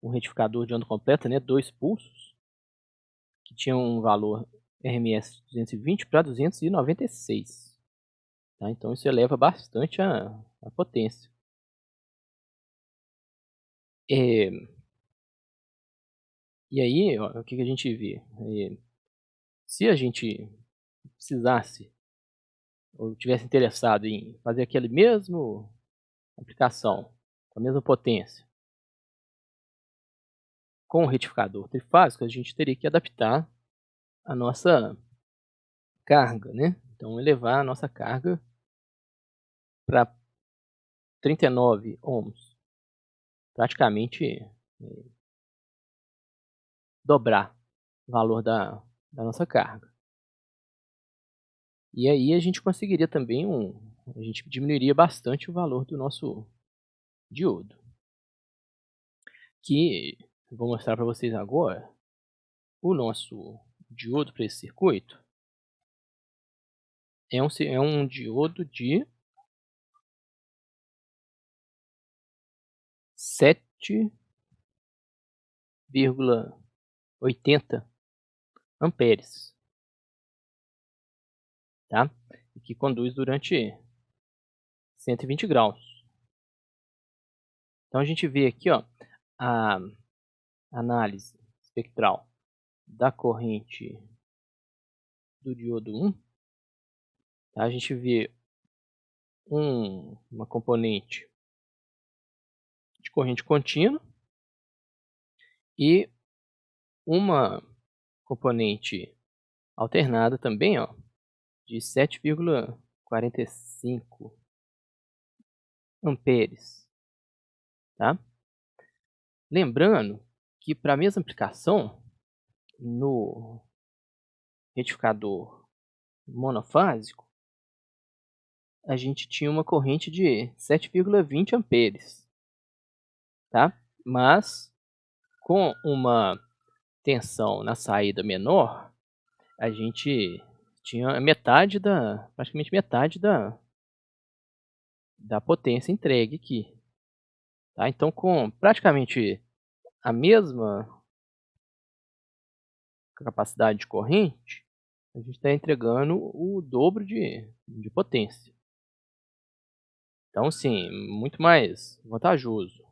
um retificador de onda completa, né, 2 pulsos, que tinha um valor RMS 220 para 296. Tá? Então isso eleva bastante a potência. Eh, e aí, ó, o que que a gente vê? Se a gente precisasse ou tivesse interessado em fazer aquele mesmo aplicação, com a mesma potência, com o retificador trifásico, a gente teria que adaptar a nossa carga, né. Então elevar a nossa carga para 39 ohms, praticamente, dobrar o valor da nossa carga. E aí a gente conseguiria também a gente diminuiria bastante o valor do nosso diodo, que eu vou mostrar para vocês agora. O nosso diodo para esse circuito é um diodo de 7,80 amperes, tá? E que conduz durante 120 graus. Então a gente vê aqui, ó, a análise espectral da corrente do diodo 1, tá? A gente vê uma componente de corrente contínua e uma componente alternada também, ó, de 7,45 amperes, tá? Lembrando que para a mesma aplicação, no retificador monofásico, a gente tinha uma corrente de 7,20 amperes, tá? Mas com uma tensão na saída menor, a gente tinha praticamente metade da potência entregue aqui, tá? Então com praticamente a mesma capacidade de corrente, a gente está entregando o dobro de potência. Então, sim, muito mais vantajoso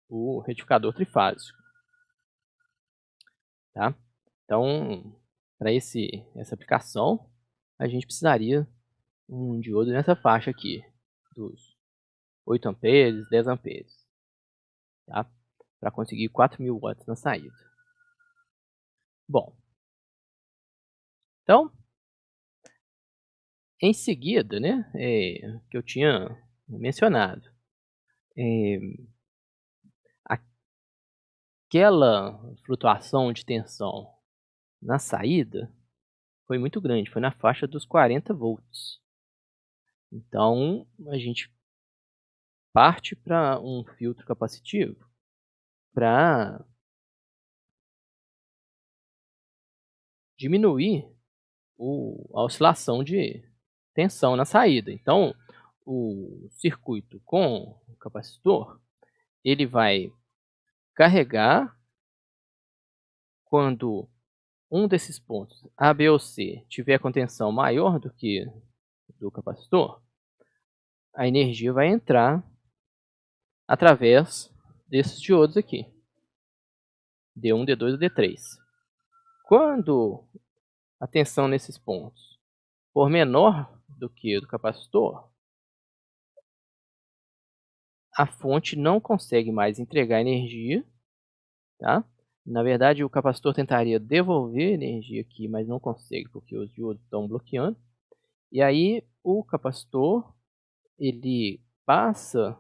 o retificador trifásico, tá? Então, para essa aplicação, a gente precisaria um diodo nessa faixa aqui, dos 8 amperes, 10 amperes, tá? Para conseguir 4.000 watts na saída. Bom, então, em seguida, né, que eu tinha mencionado, eh, aquela flutuação de tensão na saída foi muito grande, foi na faixa dos 40 volts. Então, a gente parte para um filtro capacitivo para diminuir a oscilação de tensão na saída. Então, o circuito com o capacitor, ele vai carregar quando um desses pontos, A, B ou C, tiver com tensão maior do que do capacitor, a energia vai entrar através desses diodos aqui, D1, D2 e D3. Quando a tensão nesses pontos for menor do que do capacitor, a fonte não consegue mais entregar energia, tá? Na verdade, o capacitor tentaria devolver energia aqui, mas não consegue porque os diodos estão bloqueando. E aí o capacitor ele passa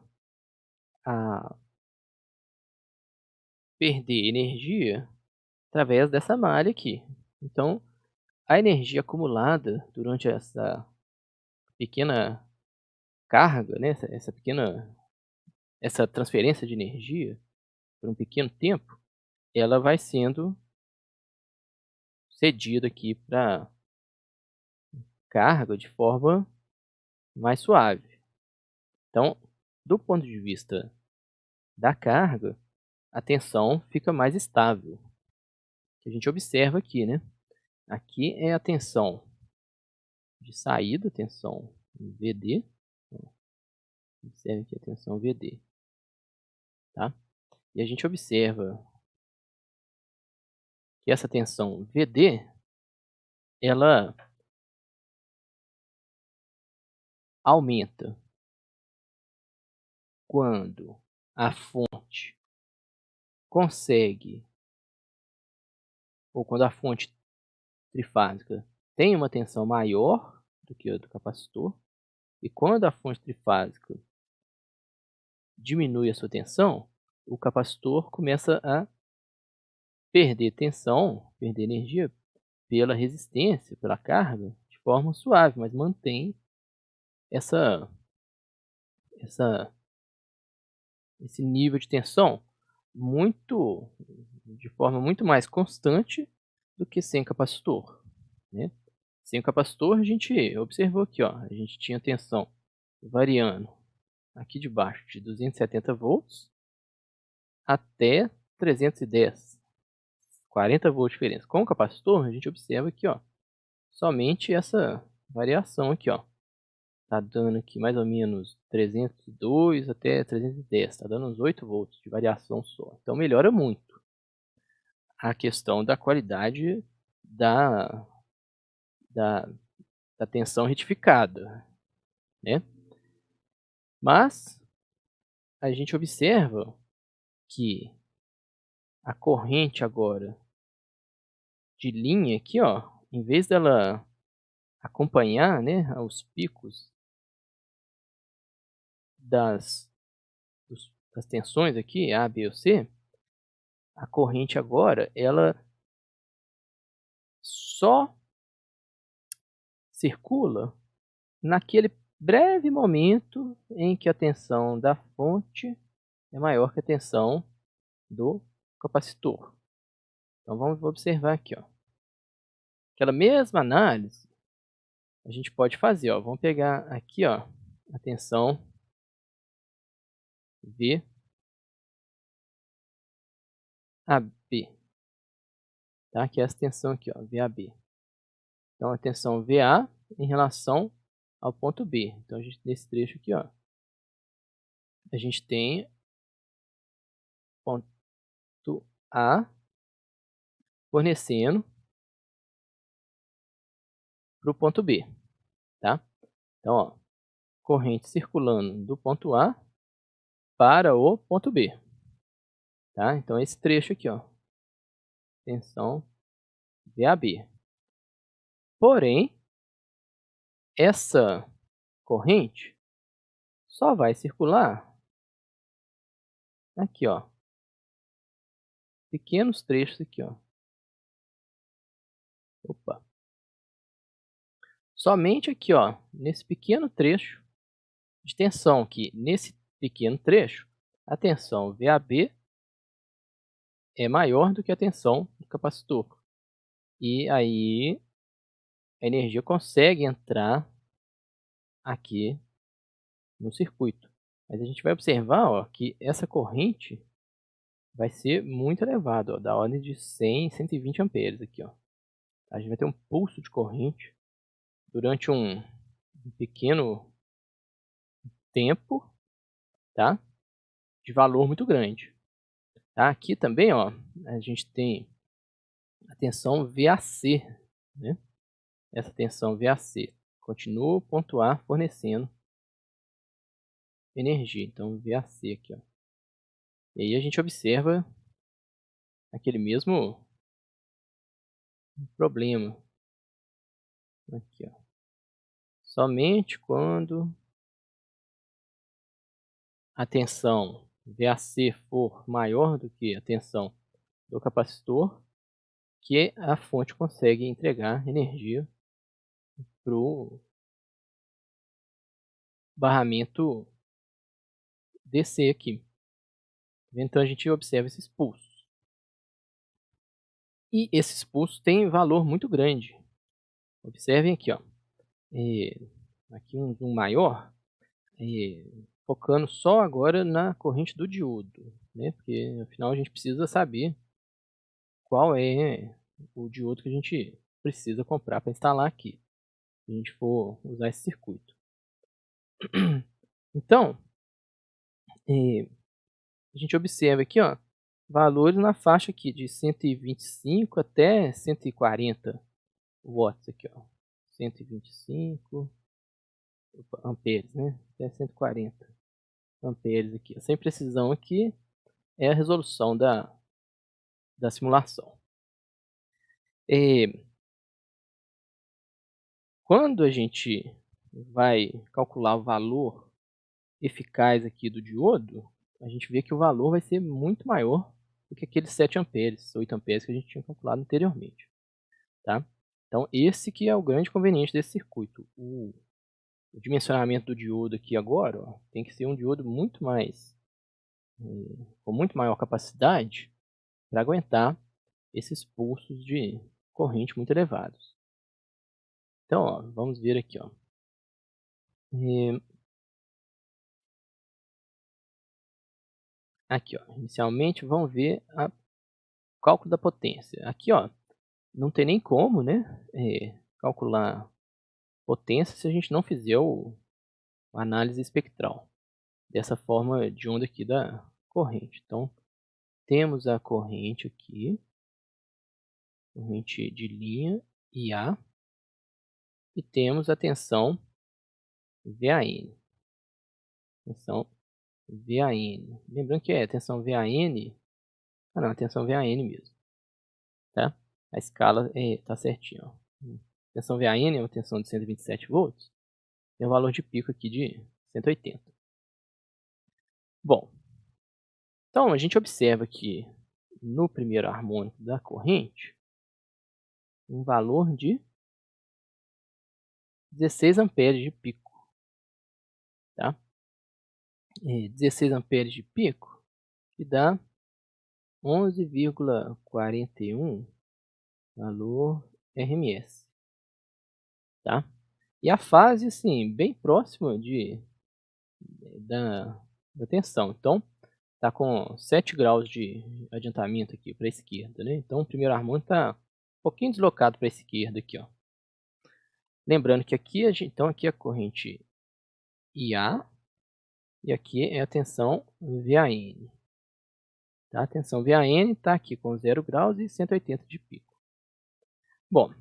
a perder energia através dessa malha aqui. Então, a energia acumulada durante essa pequena carga, né, essa transferência de energia por um pequeno tempo, ela vai sendo cedida aqui para carga de forma mais suave. Então, do ponto de vista da carga, a tensão fica mais estável. A gente observa aqui, né? Aqui é a tensão de saída, tensão VD. Observe aqui a tensão VD, tá? E a gente observa que essa tensão VD, ela aumenta quando a fonte consegue, ou quando a fonte trifásica tem uma tensão maior do que a do capacitor, e quando a fonte trifásica diminui a sua tensão, o capacitor começa a perder tensão, perder energia pela resistência, pela carga, de forma suave, mas mantém essa, essa, esse nível de tensão de forma muito mais constante do que sem capacitor, né? Sem o capacitor, a gente observou aqui, ó, a gente tinha tensão variando aqui de baixo de 270 volts até 310, 40 volts de diferença. Com o capacitor, a gente observa aqui, ó, somente essa variação aqui, ó. Tá dando aqui mais ou menos 302 até 310, tá dando uns 8 volts de variação só. Então melhora muito a questão da qualidade da, da, da tensão retificada, né? Mas a gente observa que a corrente agora de linha aqui, ó, em vez dela acompanhar, né, os picos das, das tensões aqui, A, B ou C, a corrente agora, ela só circula naquele breve momento em que a tensão da fonte é maior que a tensão do capacitor. Então vamos observar aqui, ó. Aquela mesma análise a gente pode fazer, ó. Vamos pegar aqui, ó, a tensão VAB, tá? Que é essa tensão aqui, ó, VAB. Então a tensão VA em relação ao ponto B. Então nesse trecho aqui, ó, a gente tem ponto A fornecendo para o ponto B, tá? Então, ó, corrente circulando do ponto A para o ponto B, tá? Então esse trecho aqui, ó, tensão VAB. Porém, essa corrente só vai circular aqui, ó, pequenos trechos aqui, ó. Opa. Somente aqui, ó, nesse pequeno trecho de tensão, que nesse pequeno trecho, a tensão VAB é maior do que a tensão do capacitor. E aí a energia consegue entrar aqui no circuito. Mas a gente vai observar, ó, que essa corrente vai ser muito elevada, ó, da ordem de 100, 120 amperes aqui, ó. A gente vai ter um pulso de corrente durante um pequeno tempo, tá? De valor muito grande. Tá? Aqui também, ó, a gente tem a tensão VAC, né? Essa tensão VAC continua o ponto A fornecendo energia. Então, VAC aqui, ó. E aí a gente observa aquele mesmo problema. Aqui, ó. Somente quando a tensão VAC for maior do que a tensão do capacitor, que a fonte consegue entregar energia para o barramento DC aqui. Então a gente observa esses pulsos. E esses pulsos têm valor muito grande. Observem aqui, ó. Aqui um zoom maior, focando só agora na corrente do diodo, né? Porque afinal a gente precisa saber qual é o diodo que a gente precisa comprar para instalar aqui, se a gente for usar esse circuito. Então, a gente observa aqui, ó, valores na faixa aqui de 125 até 140 watts aqui, ó. 125 amperes, né? Até 140 amperes aqui. Sem precisão aqui é a resolução da simulação. Quando a gente vai calcular o valor eficaz aqui do diodo, a gente vê que o valor vai ser muito maior do que aqueles 7 amperes, 8 amperes que a gente tinha calculado anteriormente, tá? Então, esse que é o grande conveniente desse circuito. O dimensionamento do diodo aqui agora, ó, tem que ser um diodo muito mais, com muito maior capacidade para aguentar esses pulsos de corrente muito elevados. Então, ó, vamos ver aqui, ó. Aqui, ó, inicialmente vamos ver o cálculo da potência. Aqui, ó, não tem nem como, né, calcular potência se a gente não fizer a análise espectral dessa forma de onda aqui da corrente. Então, temos a corrente aqui, corrente de linha IA, e temos a tensão VAN. Tensão VAN. Lembrando que é tensão VAN. Ah, não, a tensão VAN mesmo, tá? A escala está certinha, ó. Tensão VAN é uma tensão de 127 volts. Tem um valor de pico aqui de 180. Bom, então a gente observa que no primeiro harmônico da corrente, um valor de 16 amperes de pico, tá? 16 amperes de pico, que dá 11,41 valor RMS, tá? E a fase, assim, bem próxima da tensão. Então, está com 7 graus de adiantamento aqui para a esquerda, né? Então, o primeiro harmônico está um pouquinho deslocado para a esquerda aqui, ó. Lembrando que aqui, então, aqui é a corrente IA e aqui é a tensão VAN. Tá? A tensão VAN está aqui com 0 graus e 180 de pico. Bom,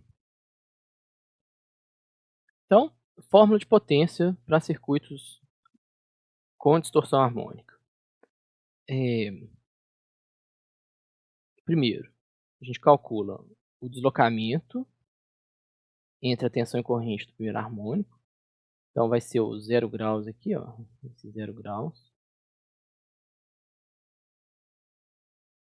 então, fórmula de potência para circuitos com distorção harmônica. Primeiro, a gente calcula o deslocamento entre a tensão e corrente do primeiro harmônico. Então, vai ser o 0 graus aqui, ó, esse 0 graus,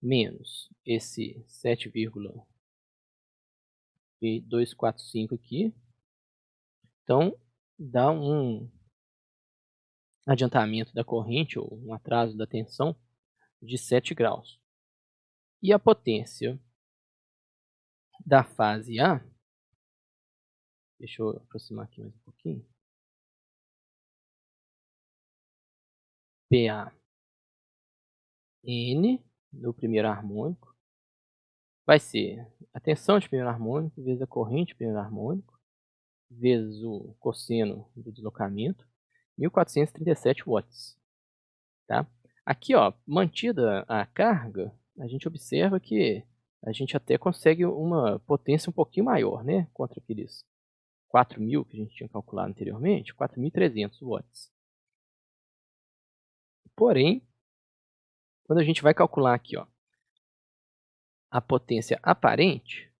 menos esse 7,245 aqui. Então, dá um adiantamento da corrente, ou um atraso da tensão, de 7 graus. E a potência da fase A, deixa eu aproximar aqui mais um pouquinho, PAN no primeiro harmônico, vai ser a tensão de primeiro harmônico vezes a corrente de primeiro harmônico, vezes o cosseno do deslocamento, 1437 watts. Tá? Aqui, ó, mantida a carga, a gente observa que a gente até consegue uma potência um pouquinho maior, né? Contra aqueles 4.000 que a gente tinha calculado anteriormente, 4.300 watts. Porém, quando a gente vai calcular aqui, ó, a potência aparente,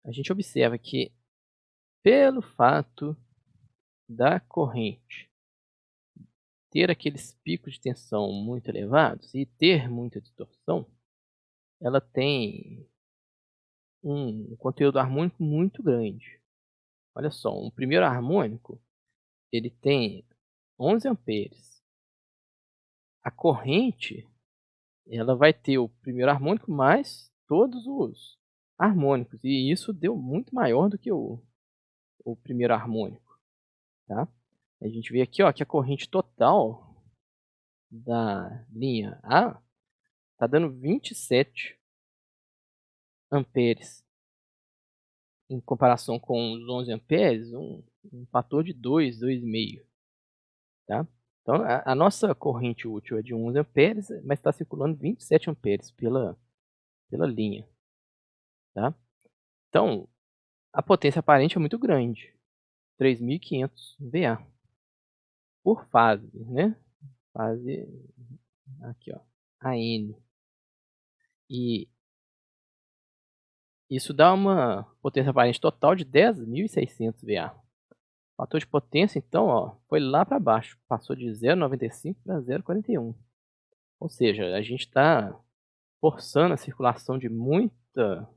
a gente observa que pelo fato da corrente ter aqueles picos de tensão muito elevados e ter muita distorção, ela tem um conteúdo harmônico muito grande. Olha só, um primeiro harmônico, ele tem 11 amperes. A corrente, ela vai ter o primeiro harmônico mais todos os harmônicos. E isso deu muito maior do que o primeiro harmônico, tá? A gente vê aqui, ó, que a corrente total da linha A está dando 27 amperes. Em comparação com os 11 amperes, um fator de 2, 2,5. Tá? Então a nossa corrente útil é de 11 amperes, mas está circulando 27 amperes pela linha, tá. Então, a potência aparente é muito grande, 3.500 VA por fase, né, fase aqui ó, AN. E isso dá uma potência aparente total de 10.600 VA. O fator de potência então, ó, foi lá para baixo, passou de 0,95 para 0,41. Ou seja, a gente está forçando a circulação de muita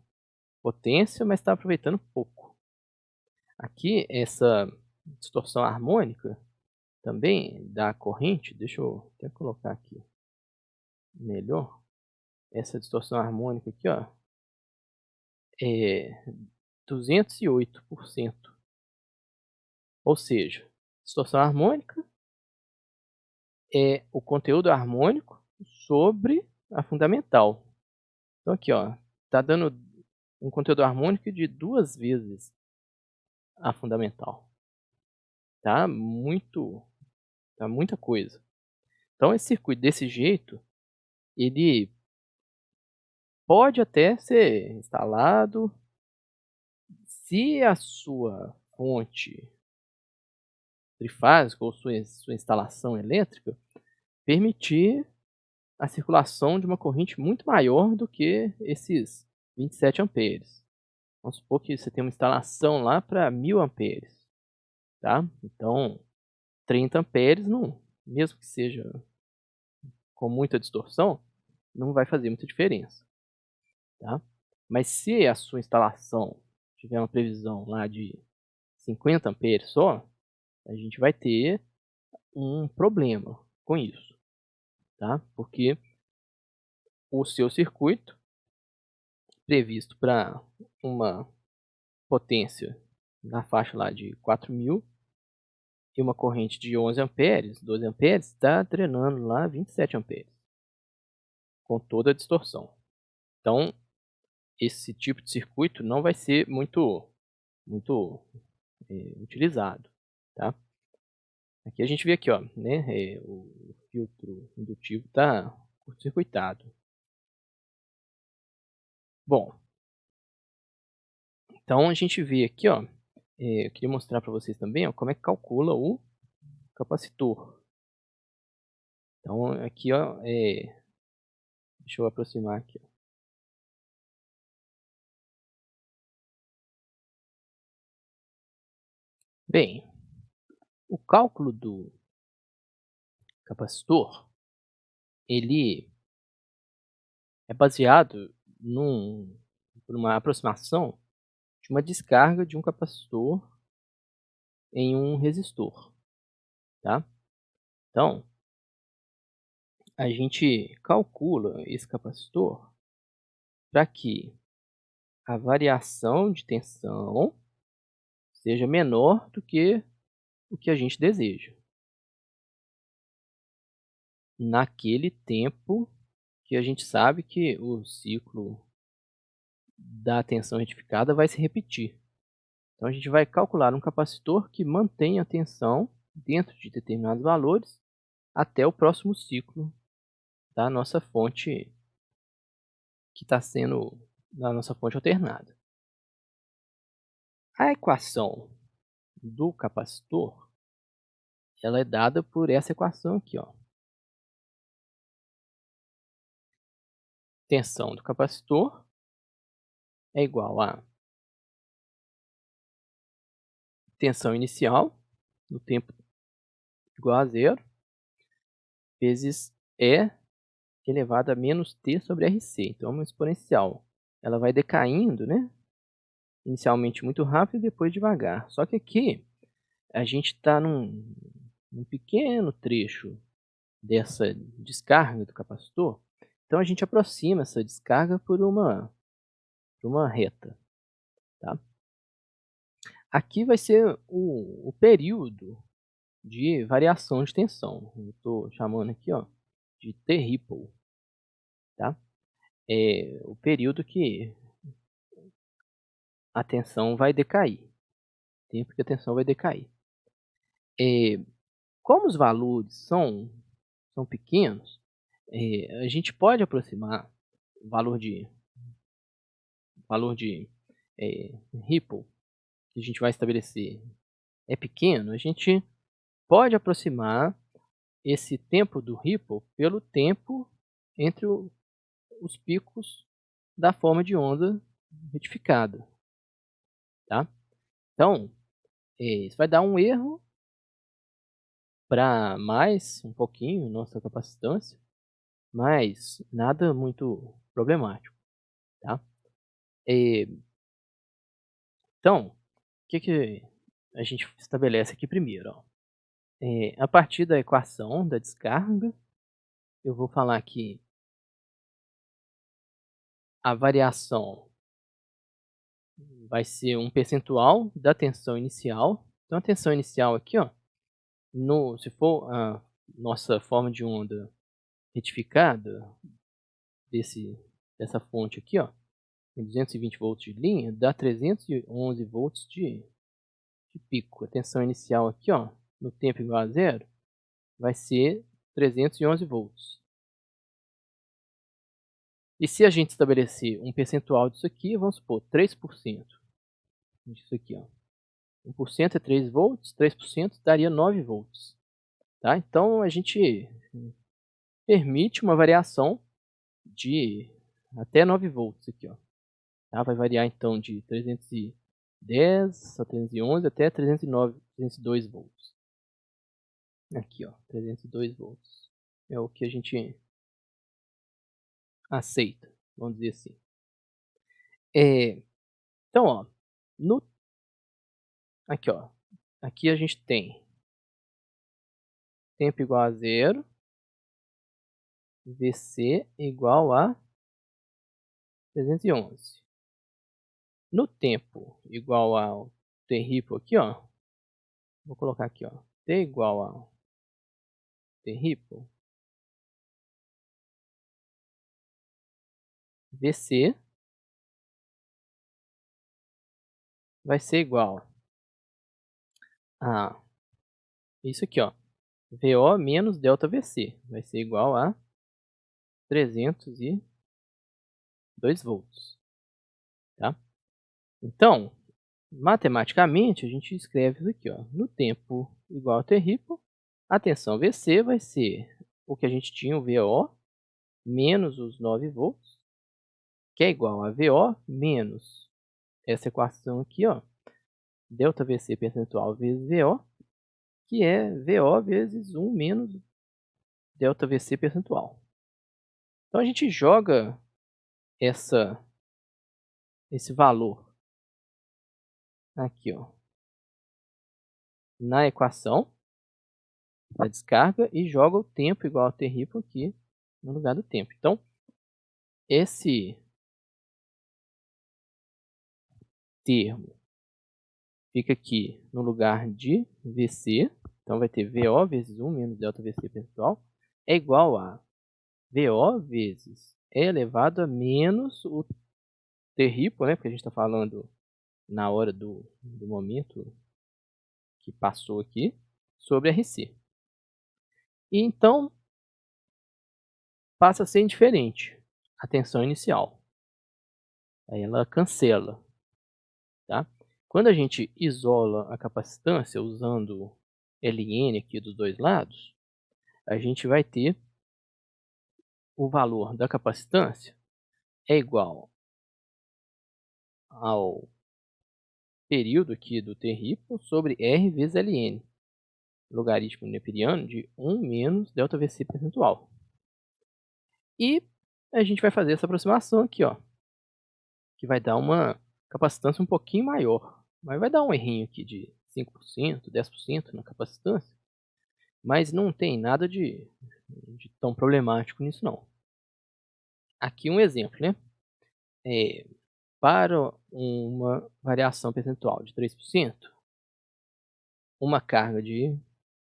potência, mas está aproveitando pouco. Aqui, essa distorção harmônica também da corrente, deixa eu até colocar aqui melhor, essa distorção harmônica aqui, ó, é 208%. Ou seja, distorção harmônica é o conteúdo harmônico sobre a fundamental. Então aqui, ó, tá dando um conteúdo harmônico de 2 vezes a fundamental. Tá muita coisa. Então esse circuito desse jeito, ele pode até ser instalado se a sua fonte trifásica ou sua instalação elétrica permitir a circulação de uma corrente muito maior do que esses 27 amperes. Vamos supor que você tem uma instalação lá para 1000 amperes, tá? Então, 30 amperes, não, mesmo que seja com muita distorção, não vai fazer muita diferença, tá? Mas se a sua instalação tiver uma previsão lá de 50 amperes só, a gente vai ter um problema com isso, tá? Porque o seu circuito previsto para uma potência na faixa lá de 4.000 e uma corrente de 11 amperes, 12 amperes, está drenando lá 27 amperes, com toda a distorção. Então, esse tipo de circuito não vai ser muito utilizado, tá? Aqui a gente vê aqui, ó, né, o filtro indutivo está curto-circuitado. Bom, então a gente vê aqui, ó, eu queria mostrar para vocês também, ó, como é que calcula o capacitor. Então aqui, ó, deixa eu aproximar aqui, ó. Bem, o cálculo do capacitor, ele é baseado numa aproximação de uma descarga de um capacitor em um resistor, tá? Então, a gente calcula esse capacitor para que a variação de tensão seja menor do que o que a gente deseja, naquele tempo que a gente sabe que o ciclo da tensão retificada vai se repetir. Então a gente vai calcular um capacitor que mantém a tensão dentro de determinados valores até o próximo ciclo da nossa fonte que está sendo da nossa fonte alternada. A equação do capacitor, ela é dada por essa equação aqui, ó. Tensão do capacitor é igual a tensão inicial no tempo igual a zero vezes E elevado a menos t sobre RC. Então, é uma exponencial. Ela vai decaindo, né? Inicialmente muito rápido e depois devagar. Só que aqui a gente está num pequeno trecho dessa descarga do capacitor. Então a gente aproxima essa descarga por uma reta. Tá? Aqui vai ser o período de variação de tensão. Eu estou chamando aqui, ó, de T-ripple. Tá? É o período que a tensão vai decair. Tempo que a tensão vai decair. como os valores são pequenos, a gente pode aproximar o valor de ripple que a gente vai estabelecer é pequeno, a gente pode aproximar esse tempo do ripple pelo tempo entre os picos da forma de onda retificada, tá? Então, isso vai dar um erro para mais um pouquinho nossa capacitância, mas nada muito problemático, tá? Eh, então, o que a gente estabelece aqui primeiro, ó? A partir da equação da descarga, eu vou falar que a variação vai ser um percentual da tensão inicial. Então a tensão inicial aqui, ó, se for a nossa forma de onda retificada dessa fonte aqui, ó, em 220 volts de linha, dá 311 volts de pico. A tensão inicial aqui, ó, no tempo igual a zero, vai ser 311 volts. E se a gente estabelecer um percentual disso aqui, vamos supor 3% disso aqui, ó. 1% é 3 volts, 3% daria 9 volts. Tá? Então a gente permite uma variação de até 9 volts aqui, ó. Tá? Vai variar então de 310 a 311 até 309, 302 volts. Aqui, ó, 302 volts. É o que a gente aceita, vamos dizer assim. Então, ó, aqui, ó, aqui a gente tem tempo igual a zero, Vc igual a 311. No tempo igual ao T ripple aqui, ó, vou colocar aqui, ó, T igual a T ripple, Vc vai ser igual a isso aqui, ó, VO menos delta Vc, vai ser igual a 302 volts, tá? Então, matematicamente, a gente escreve isso aqui, ó, no tempo igual a T ripple, a tensão Vc vai ser o que a gente tinha, o VO, menos os 9 volts, que é igual a VO menos essa equação aqui, ó, delta Vc percentual vezes VO, que é VO vezes 1 menos delta Vc percentual. Então a gente joga esse valor aqui, ó, na equação da descarga e joga o tempo igual a T ripple aqui no lugar do tempo. Então, esse termo fica aqui no lugar de Vc, então vai ter VO vezes 1 menos delta Vc percentual é igual a VO vezes E elevado a menos o T ripple, né, porque a gente está falando na hora do momento que passou aqui, sobre RC. E então, passa a ser indiferente a tensão inicial. Aí ela cancela, tá? Quando a gente isola a capacitância usando Ln aqui dos dois lados, a gente vai ter o valor da capacitância é igual ao período aqui do T ripple sobre R vezes Ln, logaritmo neperiano de 1 menos delta Vc percentual. E a gente vai fazer essa aproximação aqui, ó, que vai dar uma capacitância um pouquinho maior, mas vai dar um errinho aqui de 5%, 10% na capacitância, mas não tem nada de tão problemático nisso não. Aqui um exemplo, né? Para uma variação percentual de 3%, uma carga de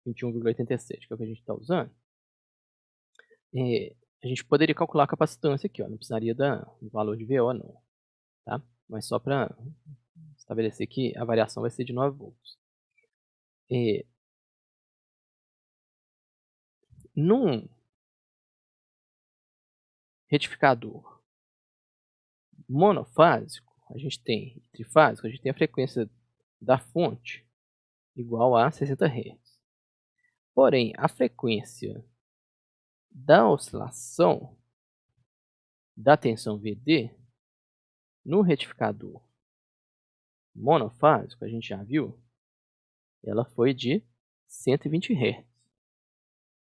21,87, que é o que a gente está usando, a gente poderia calcular a capacitância aqui, ó, não precisaria do valor de VO não, tá? Mas só para estabelecer que a variação vai ser de 9 volts. Num retificador monofásico, a gente tem trifásico, a gente tem a frequência da fonte igual a 60 Hz. Porém, a frequência da oscilação da tensão VD no retificador monofásico, a gente já viu, ela foi de 120 Hz,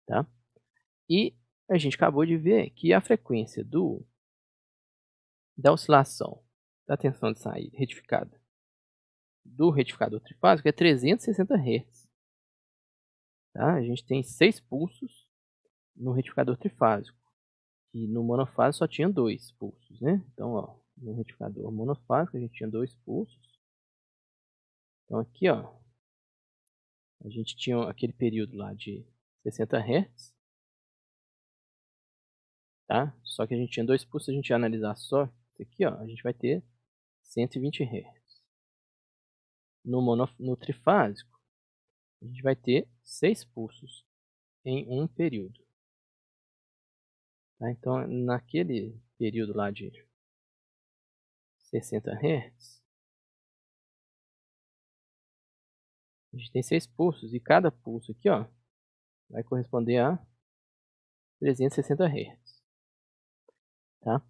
tá? E a gente acabou de ver que a frequência da oscilação da tensão de saída retificada do retificador trifásico é 360 Hz. Tá? A gente tem 6 pulsos no retificador trifásico. E no monofásico só tinha 2 pulsos, né? Então, ó, no retificador monofásico a gente tinha 2 pulsos. Então aqui, ó, a gente tinha aquele período lá de 60 Hz. Tá? Só que a gente tinha 2 pulsos, se a gente analisar só isso aqui, ó, a gente vai ter 120 Hz. No trifásico, a gente vai ter 6 pulsos em um período. Tá? Então, naquele período lá de 60 Hz, a gente tem 6 pulsos e cada pulso aqui, ó, vai corresponder a 360 Hz. Tá?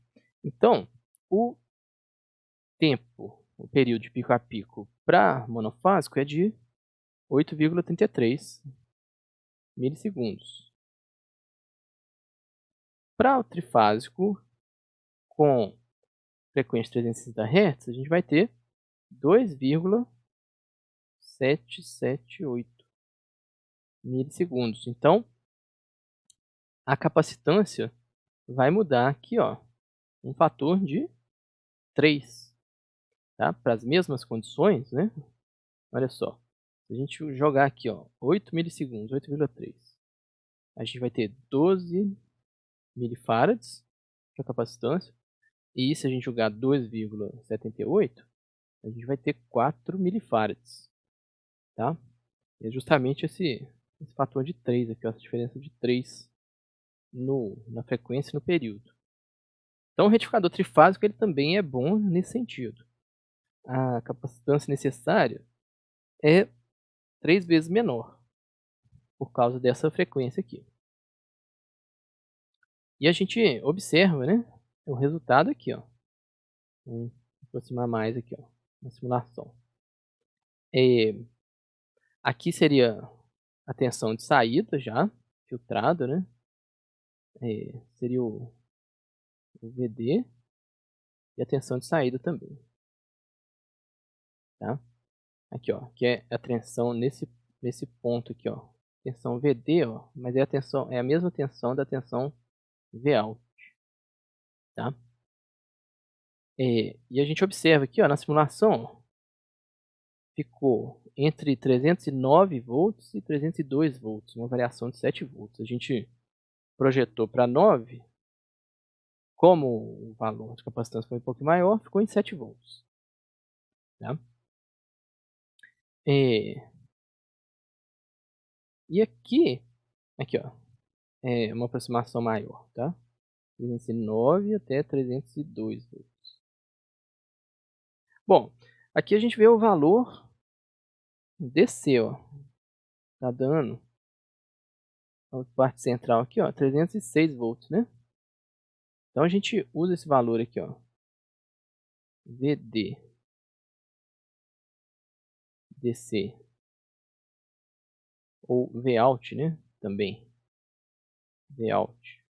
Então, o tempo, o período de pico a pico para monofásico é de 8,33 milissegundos. Para o trifásico, com frequência 360 Hz, a gente vai ter 2,778 milissegundos. Então, a capacitância vai mudar aqui, ó, um fator de 3, tá? Para as mesmas condições, né? Olha só, se a gente jogar aqui, ó, 8 milissegundos, 8,3, a gente vai ter 12 milifarads para capacitância. E se a gente jogar 2,78, a gente vai ter 4 milifarads, tá? É justamente esse fator de 3 aqui, ó, essa diferença de 3 na frequência e no período. Então, o retificador trifásico ele também é bom nesse sentido. A capacitância necessária é 3 vezes menor, por causa dessa frequência aqui. E a gente observa, né, o resultado aqui, ó. Vamos aproximar mais aqui, ó, na simulação. Aqui seria a tensão de saída já, filtrada, né? Seria o VD e a tensão de saída também. Tá? Aqui, ó, que é a tensão nesse ponto aqui, ó. Tensão VD, ó, mas é a mesma tensão da tensão Vout, tá? E a gente observa aqui, ó, na simulação, ficou entre 309 volts e 302 volts, uma variação de 7 volts. A gente projetou para 9, como o valor de capacitância foi um pouco maior, ficou em 7 volts. Tá? E aqui ó, é uma aproximação maior, tá? 309 até 302 volts. Bom, aqui a gente vê o valor DC, ó, tá dando a parte central aqui, ó, 306 volts, né? Então a gente usa esse valor aqui, ó, VD DC ou Vout, né? Também Vout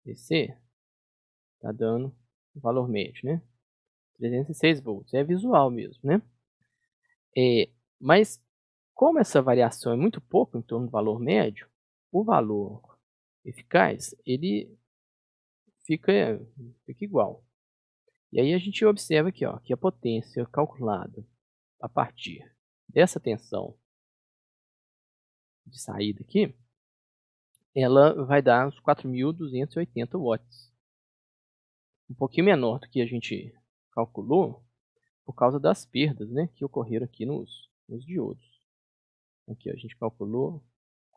DC tá dando o valor médio, né? 306 volts, é visual mesmo, né? Mas como essa variação é muito pouco em torno do valor médio, o valor eficaz ele fica, fica igual. E aí a gente observa aqui, ó, que a potência calculada a partir dessa tensão de saída aqui, ela vai dar uns 4.280 watts. Um pouquinho menor do que a gente calculou por causa das perdas, né, que ocorreram aqui nos diodos. Aqui ó, a gente calculou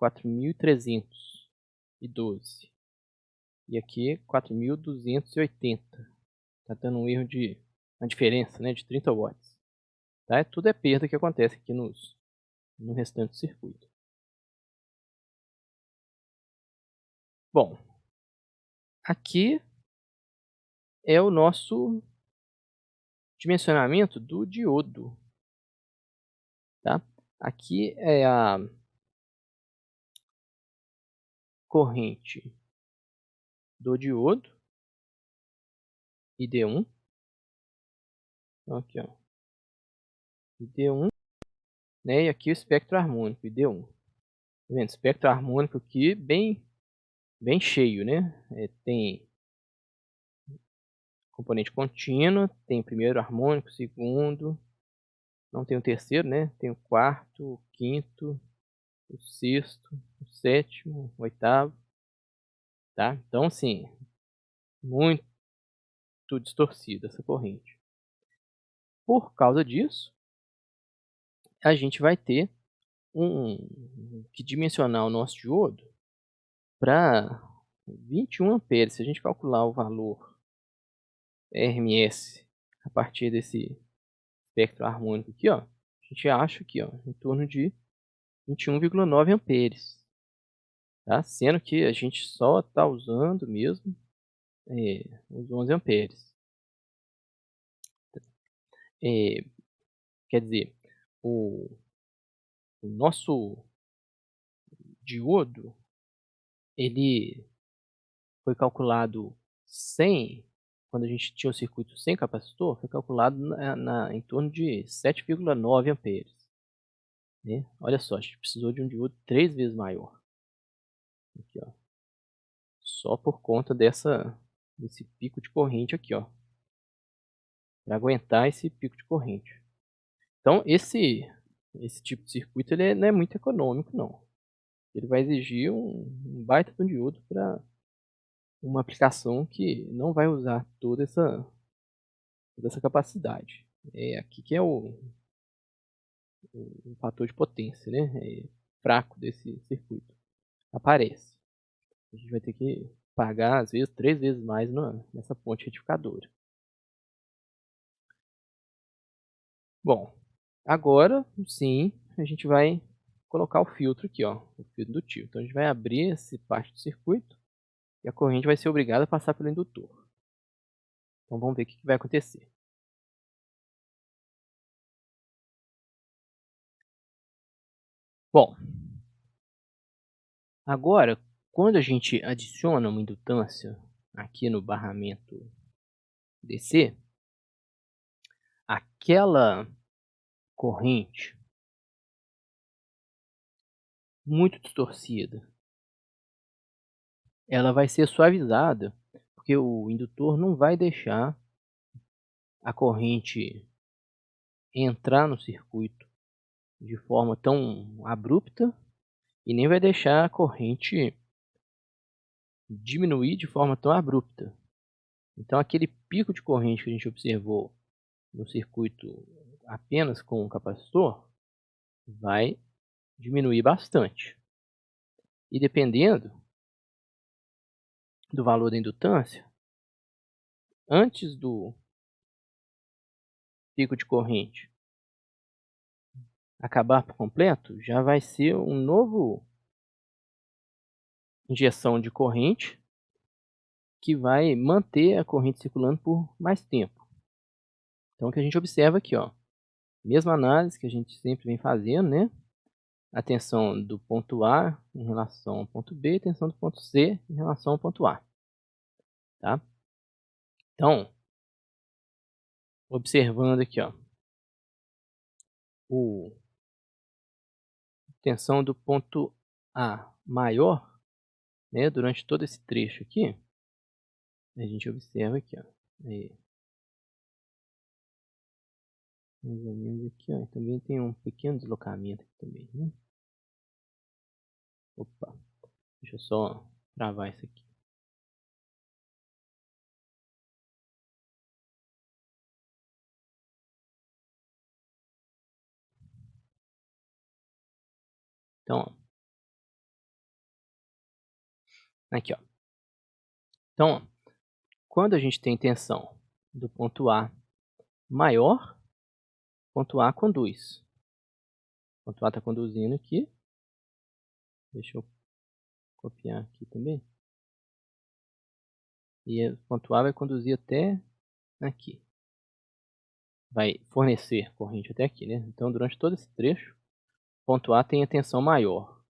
4.312. E aqui 4.280. Tá dando um erro uma diferença, né, de 30 watts. Tá? Tudo é perda que acontece aqui no restante do circuito. Bom, aqui é o nosso dimensionamento do diodo. Tá? Aqui é a corrente do diodo, ID1. Então, aqui, ó, ID1, né? E aqui o espectro harmônico, ID1. Tá vendo? Espectro harmônico aqui bem cheio, né? Tem componente contínuo, tem primeiro harmônico, segundo, não tem o terceiro, né? Tem o quarto, o quinto, o sexto, o sétimo, o oitavo, tá? Então, assim, muito distorcida essa corrente. Por causa disso, a gente vai ter que dimensionar o nosso diodo para 21 amperes. Se a gente calcular o valor RMS a partir desse espectro harmônico aqui, ó, a gente acha aqui, ó, em torno de 21,9 amperes. Tá? Sendo que a gente só está usando mesmo os 11 amperes. É, quer dizer, o nosso diodo, ele foi calculado sem, quando a gente tinha o circuito sem capacitor, foi calculado em torno de 7,9 amperes. Né? Olha só, a gente precisou de um diodo 3 vezes maior. Aqui, ó. Só por conta desse pico de corrente aqui, ó. Para aguentar esse pico de corrente. Então, esse tipo de circuito ele não é muito econômico, não. Ele vai exigir um baita de um diodo para uma aplicação que não vai usar toda essa capacidade. É aqui que é o fator de potência, né? Fraco desse circuito. Aparece. A gente vai ter que pagar, às vezes, 3 vezes mais nessa ponte retificadora. Bom, agora sim a gente vai colocar o filtro aqui, ó, o filtro indutivo. Então a gente vai abrir essa parte do circuito e a corrente vai ser obrigada a passar pelo indutor. Então vamos ver o que vai acontecer. Bom, agora quando a gente adiciona uma indutância aqui no barramento DC, aquela corrente muito distorcida, ela vai ser suavizada, porque o indutor não vai deixar a corrente entrar no circuito de forma tão abrupta e nem vai deixar a corrente diminuir de forma tão abrupta. Então aquele pico de corrente que a gente observou no circuito apenas com o capacitor vai diminuir bastante. E dependendo do valor da indutância, antes do pico de corrente acabar por completo, já vai ser um novo injeção de corrente que vai manter a corrente circulando por mais tempo. Então o que a gente observa aqui, ó, mesma análise que a gente sempre vem fazendo, né? A tensão do ponto A em relação ao ponto B, a tensão do ponto C em relação ao ponto A. Tá? Então, observando aqui, ó, a tensão do ponto A maior, né, durante todo esse trecho aqui, a gente observa aqui, ó, mais ou menos aqui, ó, também tem um pequeno deslocamento aqui também, né? Opa, deixa eu só travar isso aqui. Então, ó, Aqui, ó. Então, quando a gente tem tensão do ponto A maior, ponto A conduz. Ponto A está conduzindo aqui. Deixa eu copiar aqui também. E o ponto A vai conduzir até aqui. Vai fornecer corrente até aqui, né? Então, durante todo esse trecho, ponto A tem a tensão maior,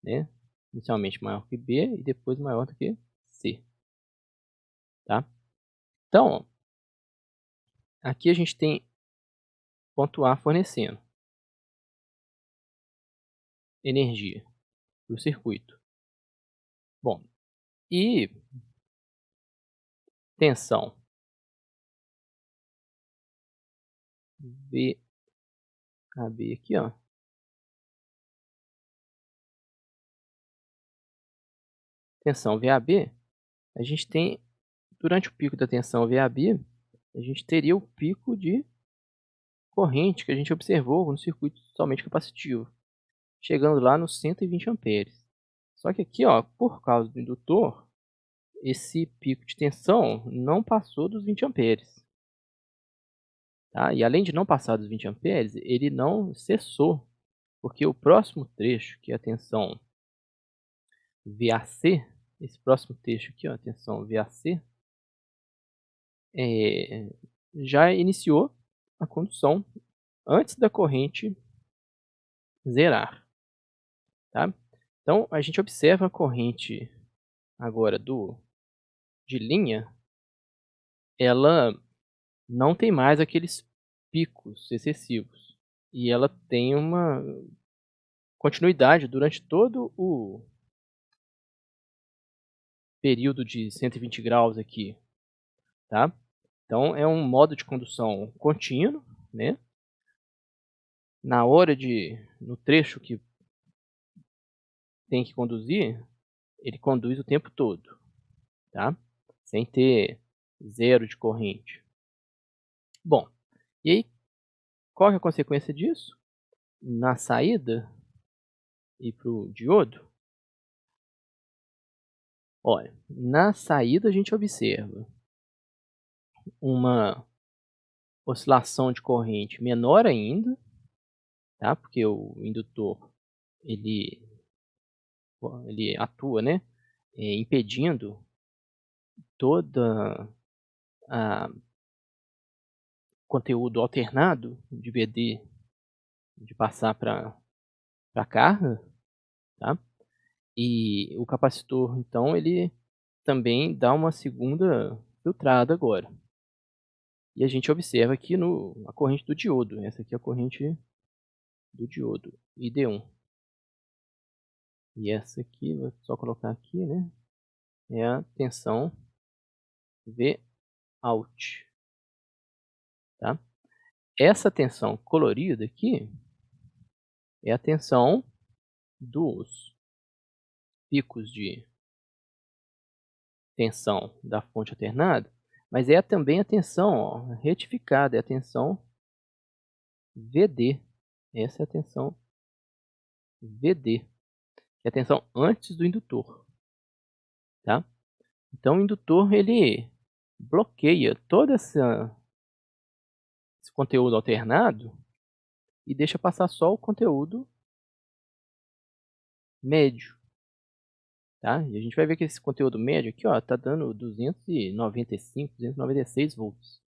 né? Inicialmente maior que B e depois maior do que C, tá? Então, aqui a gente tem ponto A fornecendo energia para o circuito. Bom, e tensão VAB aqui, ó. Tensão VAB, a gente tem, durante o pico da tensão VAB, a gente teria o pico de corrente que a gente observou no circuito totalmente capacitivo, chegando lá nos 120 amperes. Só que aqui, ó, por causa do indutor, esse pico de tensão não passou dos 20 amperes. Tá? E além de não passar dos 20 amperes, ele não cessou, porque o próximo trecho, que é a tensão VAC, esse próximo trecho aqui, ó, a tensão VAC, já iniciou a condução antes da corrente zerar. Tá? Então, a gente observa a corrente agora de linha, ela não tem mais aqueles picos excessivos. E ela tem uma continuidade durante todo o período de 120 graus aqui, tá? Então, é um modo de condução contínuo, né? No trecho que tem que conduzir, ele conduz o tempo todo, tá? Sem ter zero de corrente. Bom, e aí, qual é a consequência disso? Na saída e para o diodo, olha, na saída a gente observa uma oscilação de corrente menor ainda, tá? Porque o indutor ele, ele atua, né? Impedindo toda a conteúdo alternado de VD de passar para a carga, tá? E o capacitor, então, ele também dá uma segunda filtrada agora. E a gente observa aqui a corrente do diodo. Essa aqui é a corrente do diodo, ID1. E essa aqui, vou só colocar aqui, né? É a tensão Vout. Tá? Essa tensão colorida aqui é a tensão dos picos de tensão da fonte alternada, mas é também a tensão, ó, retificada, é a tensão VD. Essa é a tensão VD, que é a tensão antes do indutor. Tá? Então o indutor ele bloqueia todo esse conteúdo alternado e deixa passar só o conteúdo médio. Tá? E a gente vai ver que esse conteúdo médio aqui está dando 295, 296 volts.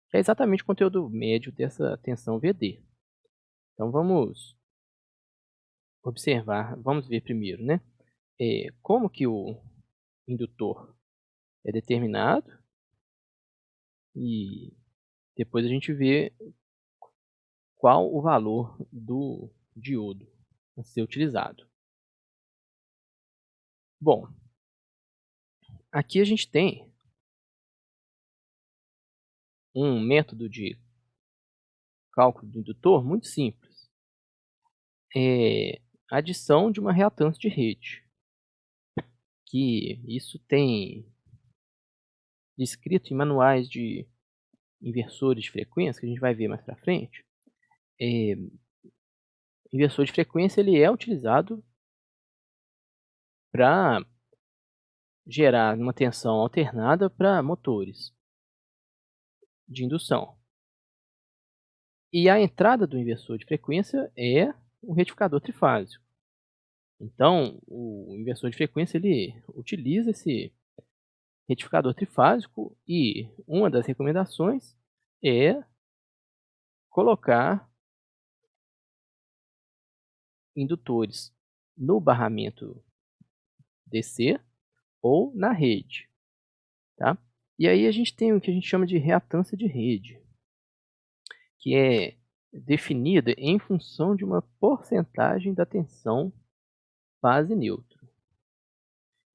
Que é exatamente o conteúdo médio dessa tensão VD. Então vamos observar, vamos ver primeiro, né? Como que o indutor é determinado e depois a gente vê qual o valor do diodo a ser utilizado. Bom, aqui a gente tem um método de cálculo do indutor muito simples. É a adição de uma reatância de rede, que isso tem descrito em manuais de inversores de frequência, que a gente vai ver mais para frente. Inversor de frequência ele é utilizado para gerar uma tensão alternada para motores de indução. E a entrada do inversor de frequência é o retificador trifásico. Então, o inversor de frequência ele utiliza esse retificador trifásico e uma das recomendações é colocar indutores no barramento DC ou na rede, tá? E aí a gente tem o que a gente chama de reatância de rede, que é definida em função de uma porcentagem da tensão fase neutro.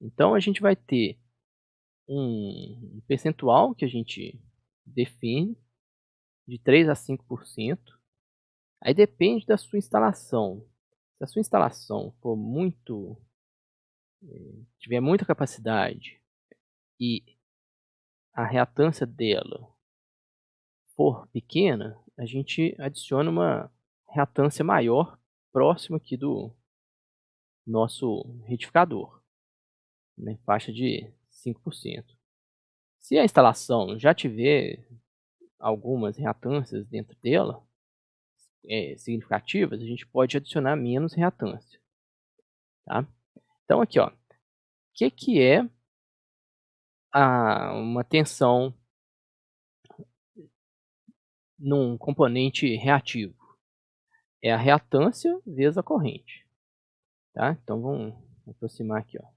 Então a gente vai ter um percentual que a gente define de 3 a 5%. Aí depende da sua instalação. Se a sua instalação for tiver muita capacidade e a reatância dela for pequena, a gente adiciona uma reatância maior próxima aqui do nosso retificador, né, faixa de 5%. Se a instalação já tiver algumas reatâncias dentro dela, significativas, a gente pode adicionar menos reatância, tá? Então aqui, ó, o que é uma tensão num componente reativo? É a reatância vezes a corrente, tá? Então vamos aproximar aqui, ó.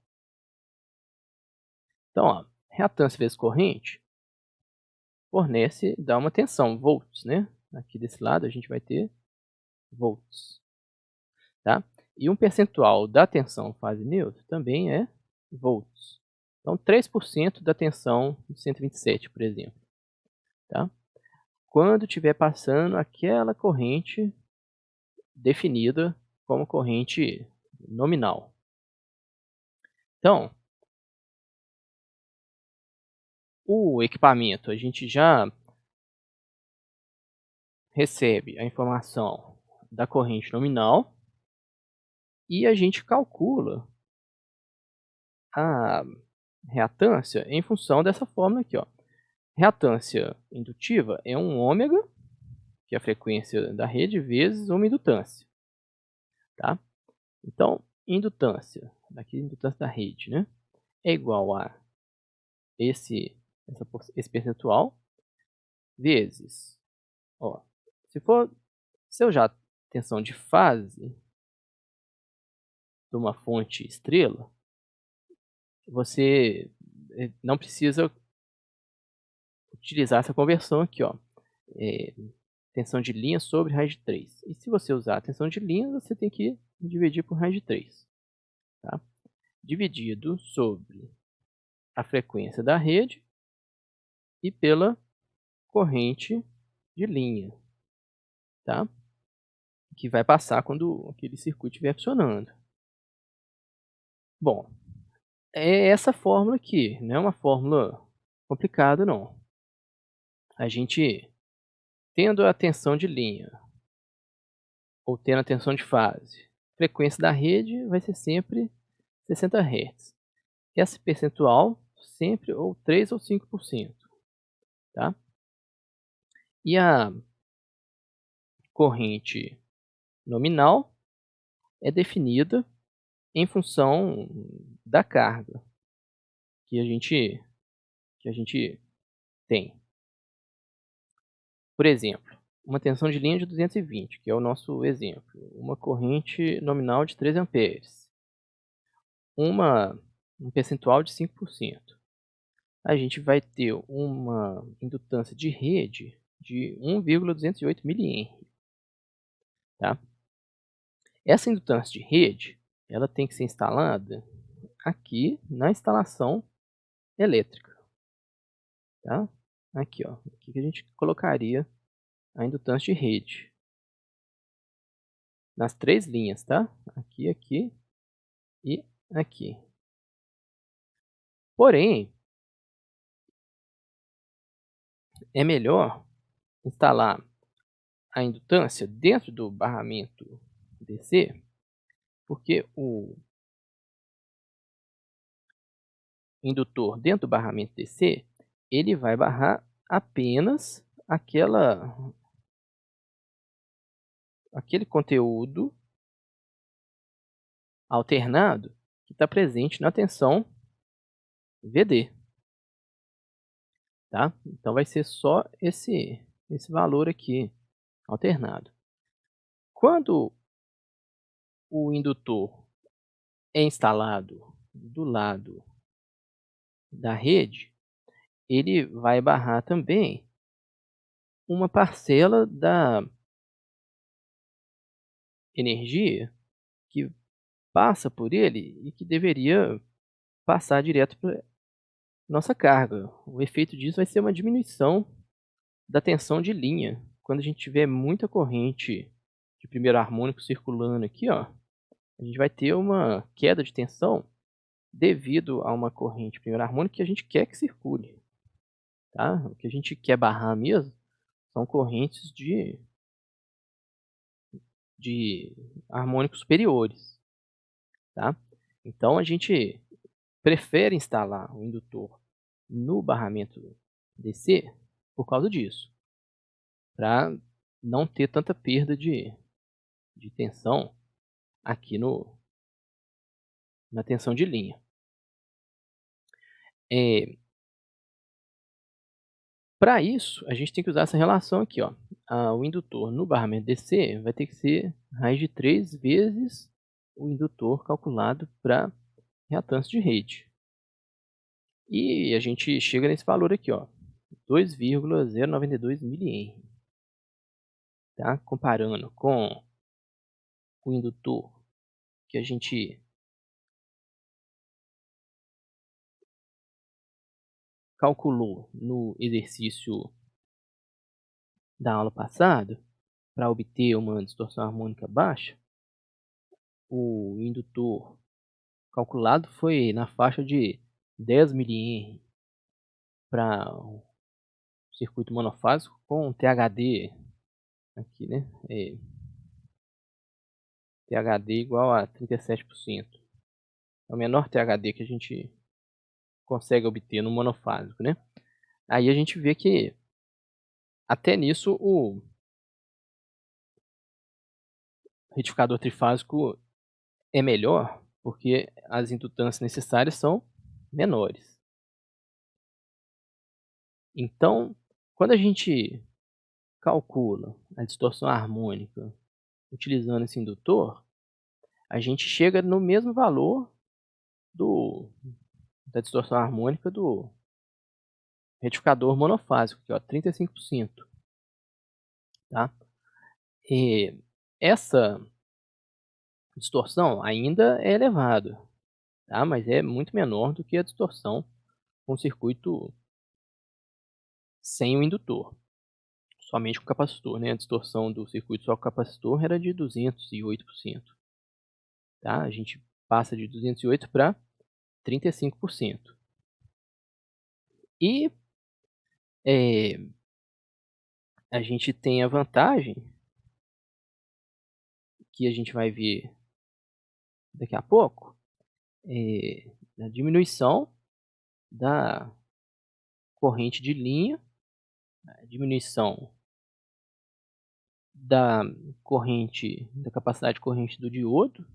Então, ó, reatância vezes corrente dá uma tensão, volts, né? Aqui desse lado a gente vai ter volts, tá? E um percentual da tensão fase neutra também é volts. Então, 3% da tensão de 127, por exemplo, tá? Quando estiver passando aquela corrente definida como corrente nominal. Então, o equipamento, a gente já recebe a informação da corrente nominal e a gente calcula a reatância em função dessa fórmula aqui, ó. Reatância indutiva é um ômega, que é a frequência da rede, vezes uma indutância, tá? Então, indutância, daqui indutância da rede, né? É igual a esse percentual vezes, ó, se eu usar tensão de fase de uma fonte estrela, você não precisa utilizar essa conversão aqui, ó, tensão de linha sobre raiz de 3. E se você usar a tensão de linha, você tem que dividir por raiz de 3, tá? Dividido sobre a frequência da rede e pela corrente de linha, tá? Que vai passar quando aquele circuito estiver funcionando. Bom, é essa fórmula aqui, não é uma fórmula complicada não. A gente, tendo a tensão de linha ou tendo a tensão de fase, a frequência da rede vai ser sempre 60 Hz. Esse percentual sempre ou 3 ou 5%, tá? E a corrente nominal é definida em função da carga que a gente tem. Por exemplo, uma tensão de linha de 220, que é o nosso exemplo, uma corrente nominal de 3 amperes, um percentual de 5%. A gente vai ter uma indutância de rede de 1,208 mA, tá? Essa indutância de rede, ela tem que ser instalada aqui na instalação elétrica, tá? Aqui, ó, aqui que a gente colocaria a indutância de rede. Nas 3 linhas, tá? Aqui, aqui e aqui. Porém, é melhor instalar a indutância dentro do barramento DC, porque indutor dentro do barramento DC, ele vai barrar apenas aquele conteúdo alternado que está presente na tensão VD, tá? Então vai ser só esse valor aqui alternado. Quando o indutor é instalado do lado da rede, ele vai barrar também uma parcela da energia que passa por ele e que deveria passar direto para nossa carga. O efeito disso vai ser uma diminuição da tensão de linha. Quando a gente tiver muita corrente de primeiro harmônico circulando aqui, ó, a gente vai ter uma queda de tensão devido a uma corrente de primeiro harmônico que a gente quer que circule, tá? O que a gente quer barrar mesmo são correntes de harmônicos superiores, tá? Então a gente prefere instalar o indutor no barramento DC por causa disso, para não ter tanta perda de tensão aqui na tensão de linha. Para isso, a gente tem que usar essa relação aqui, ó. O indutor no barramento DC vai ter que ser raiz de 3 vezes o indutor calculado para reatância de rede. E a gente chega nesse valor aqui, ó, 2,092 mH. Tá? Comparando com o indutor que a gente calculou no exercício da aula passada, para obter uma distorção harmônica baixa, o indutor calculado foi na faixa de 10 mH para o circuito monofásico com THD aqui, né? THD igual a 37%. É o menor THD que a gente consegue obter no monofásico, né? Aí a gente vê que até nisso o retificador trifásico é melhor, porque as indutâncias necessárias são menores. Então, quando a gente calcula a distorção harmônica utilizando esse indutor, a gente chega no mesmo valor da distorção harmônica do retificador monofásico, que é 35%. Tá? E essa distorção ainda é elevada, tá? Mas é muito menor do que a distorção com circuito sem o indutor, somente com o capacitor. Né? A distorção do circuito só com capacitor era de 208%. Tá? A gente passa de 208 para 35%. E a gente tem a vantagem, que a gente vai ver daqui a pouco, da diminuição da corrente de linha, a diminuição da da capacidade de corrente do diodo,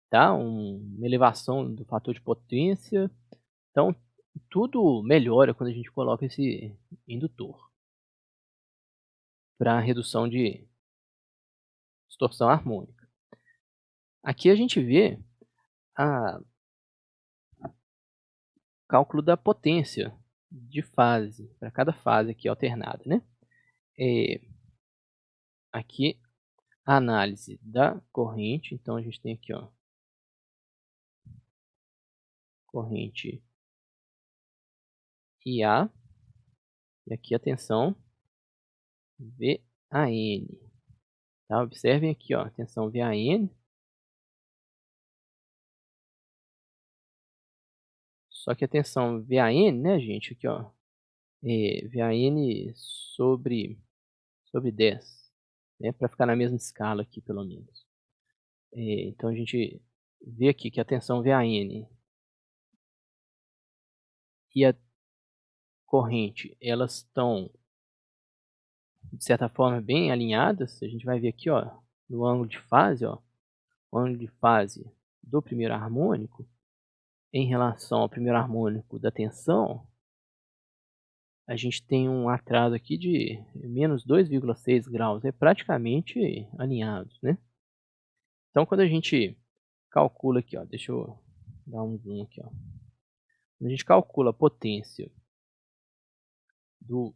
tá? Uma elevação do fator de potência. Então, tudo melhora quando a gente coloca esse indutor para redução de distorção harmônica. Aqui a gente vê a cálculo da potência de fase, para cada fase aqui alternada, né? Aqui a análise da corrente, então a gente tem aqui, ó, corrente IA, e aqui a tensão VAN. Tá? Observem aqui, ó, tensão VAN, só que a tensão VAN, né, gente, aqui, ó, VAN sobre 10, né, para ficar na mesma escala aqui, pelo menos. Então a gente vê aqui que a tensão VAN e a corrente, elas estão, de certa forma, bem alinhadas. A gente vai ver aqui, ó, no ângulo de fase, ó, o ângulo de fase do primeiro harmônico em relação ao primeiro harmônico da tensão, a gente tem um atraso aqui de menos 2,6 graus, é praticamente alinhados, né? Então, quando a gente calcula aqui, ó, deixa eu dar um zoom aqui, ó. Quando a gente calcula a potência do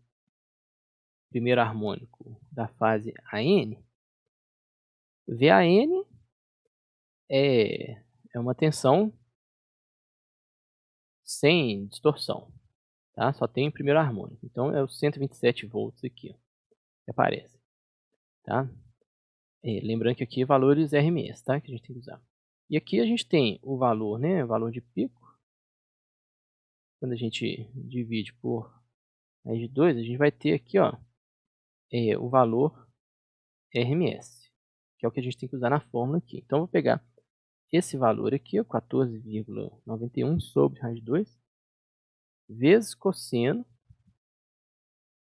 primeiro harmônico da fase AN, VAN é uma tensão sem distorção, tá? Só tem o primeiro harmônico. Então, é os 127 volts aqui, ó, que aparece, tá? Lembrando que aqui é valores RMS, tá? Que a gente tem que usar. E aqui a gente tem o valor, né? O valor de pico. Quando a gente divide por raiz de 2, a gente vai ter aqui, ó, o valor RMS, que é o que a gente tem que usar na fórmula aqui. Então, eu vou pegar esse valor aqui, ó, 14,91 sobre raiz de 2, vezes cosseno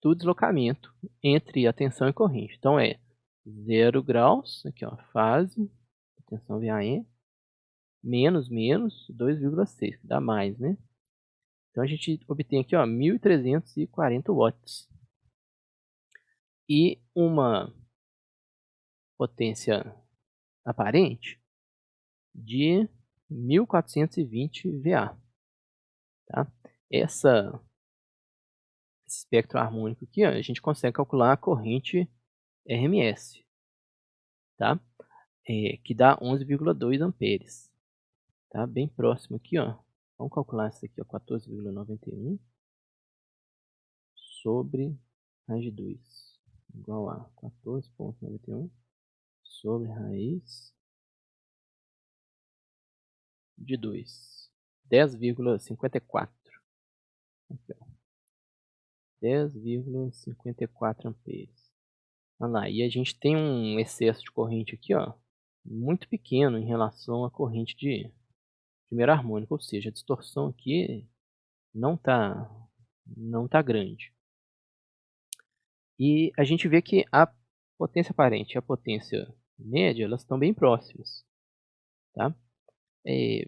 do deslocamento entre a tensão e corrente. Então, é 0 graus, aqui, ó, fase, tensão VAN, menos 2,6, que dá mais, né? Então, a gente obtém aqui, ó, 1.340 watts. E uma potência aparente de 1.420 VA. Tá? Esse espectro harmônico aqui, ó, a gente consegue calcular a corrente RMS, tá? Que dá 11,2 amperes. Tá? Bem próximo aqui, ó. Vamos calcular isso aqui, ó, 14,91 sobre raiz de 2 igual a 14,91 sobre raiz de 2. 10,54. Aqui, ó. 10,54 amperes. Olha lá, e a gente tem um excesso de corrente aqui, ó, muito pequeno em relação à corrente de primeiro harmônico, ou seja, a distorção aqui não tá grande. E a gente vê que a potência aparente e a potência média, elas estão bem próximas, tá? Se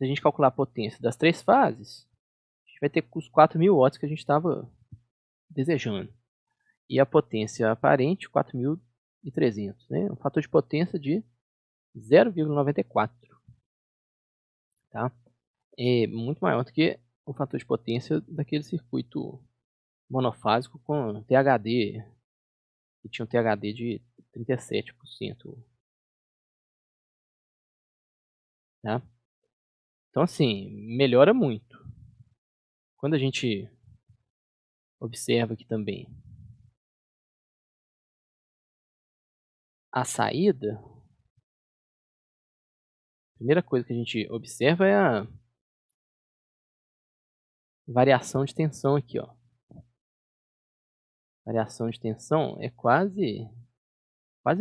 a gente calcular a potência das três fases, a gente vai ter os 4.000 watts que a gente estava desejando. E a potência aparente, 4.300, né? Um fator de potência de 0,94, tá? É muito maior do que o fator de potência daquele circuito monofásico com THD, que tinha um THD de 37%, tá? Então, assim, melhora muito. Quando a gente observa aqui também a saída, a primeira coisa que a gente observa é a variação de tensão aqui, ó. Variação de tensão é quase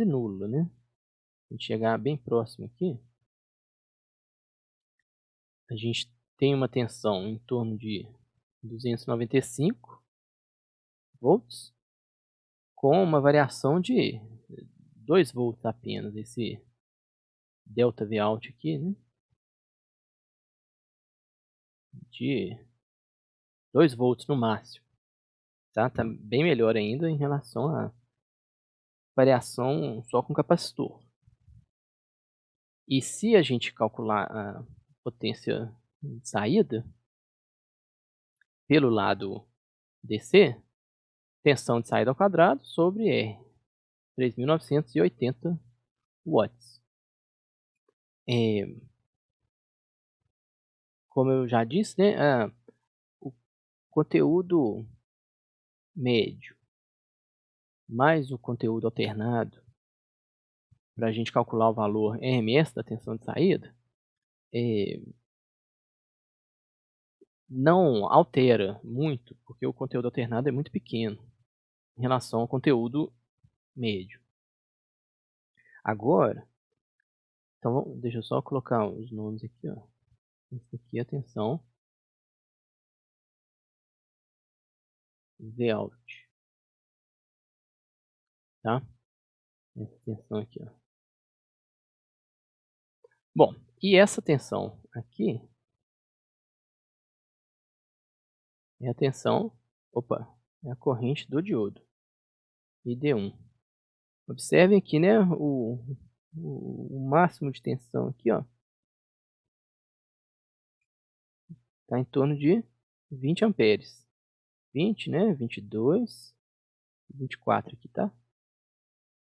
nula, né? Se a gente chegar bem próximo aqui, a gente tem uma tensão em torno de 295 volts, com uma variação de 2 volts apenas, esse delta V out aqui, né? De 2 volts no máximo, tá? Tá bem melhor ainda em relação à variação só com capacitor. E se a gente calcular a potência de saída pelo lado DC, tensão de saída ao quadrado sobre R, 3.980 watts. Como eu já disse, né, o conteúdo médio mais o conteúdo alternado para a gente calcular o valor RMS da tensão de saída, não altera muito, porque o conteúdo alternado é muito pequeno em relação ao conteúdo médio. Agora, então, deixa eu só colocar os nomes aqui, ó. Esse aqui é a tensão Vout, tá? Essa tensão aqui, ó. Bom, e essa tensão aqui é a tensão, opa, é a corrente do diodo, ID1. Observem aqui, né, o máximo de tensão aqui, ó, tá em torno de 20 amperes. 20, né, 22, 24 aqui, tá?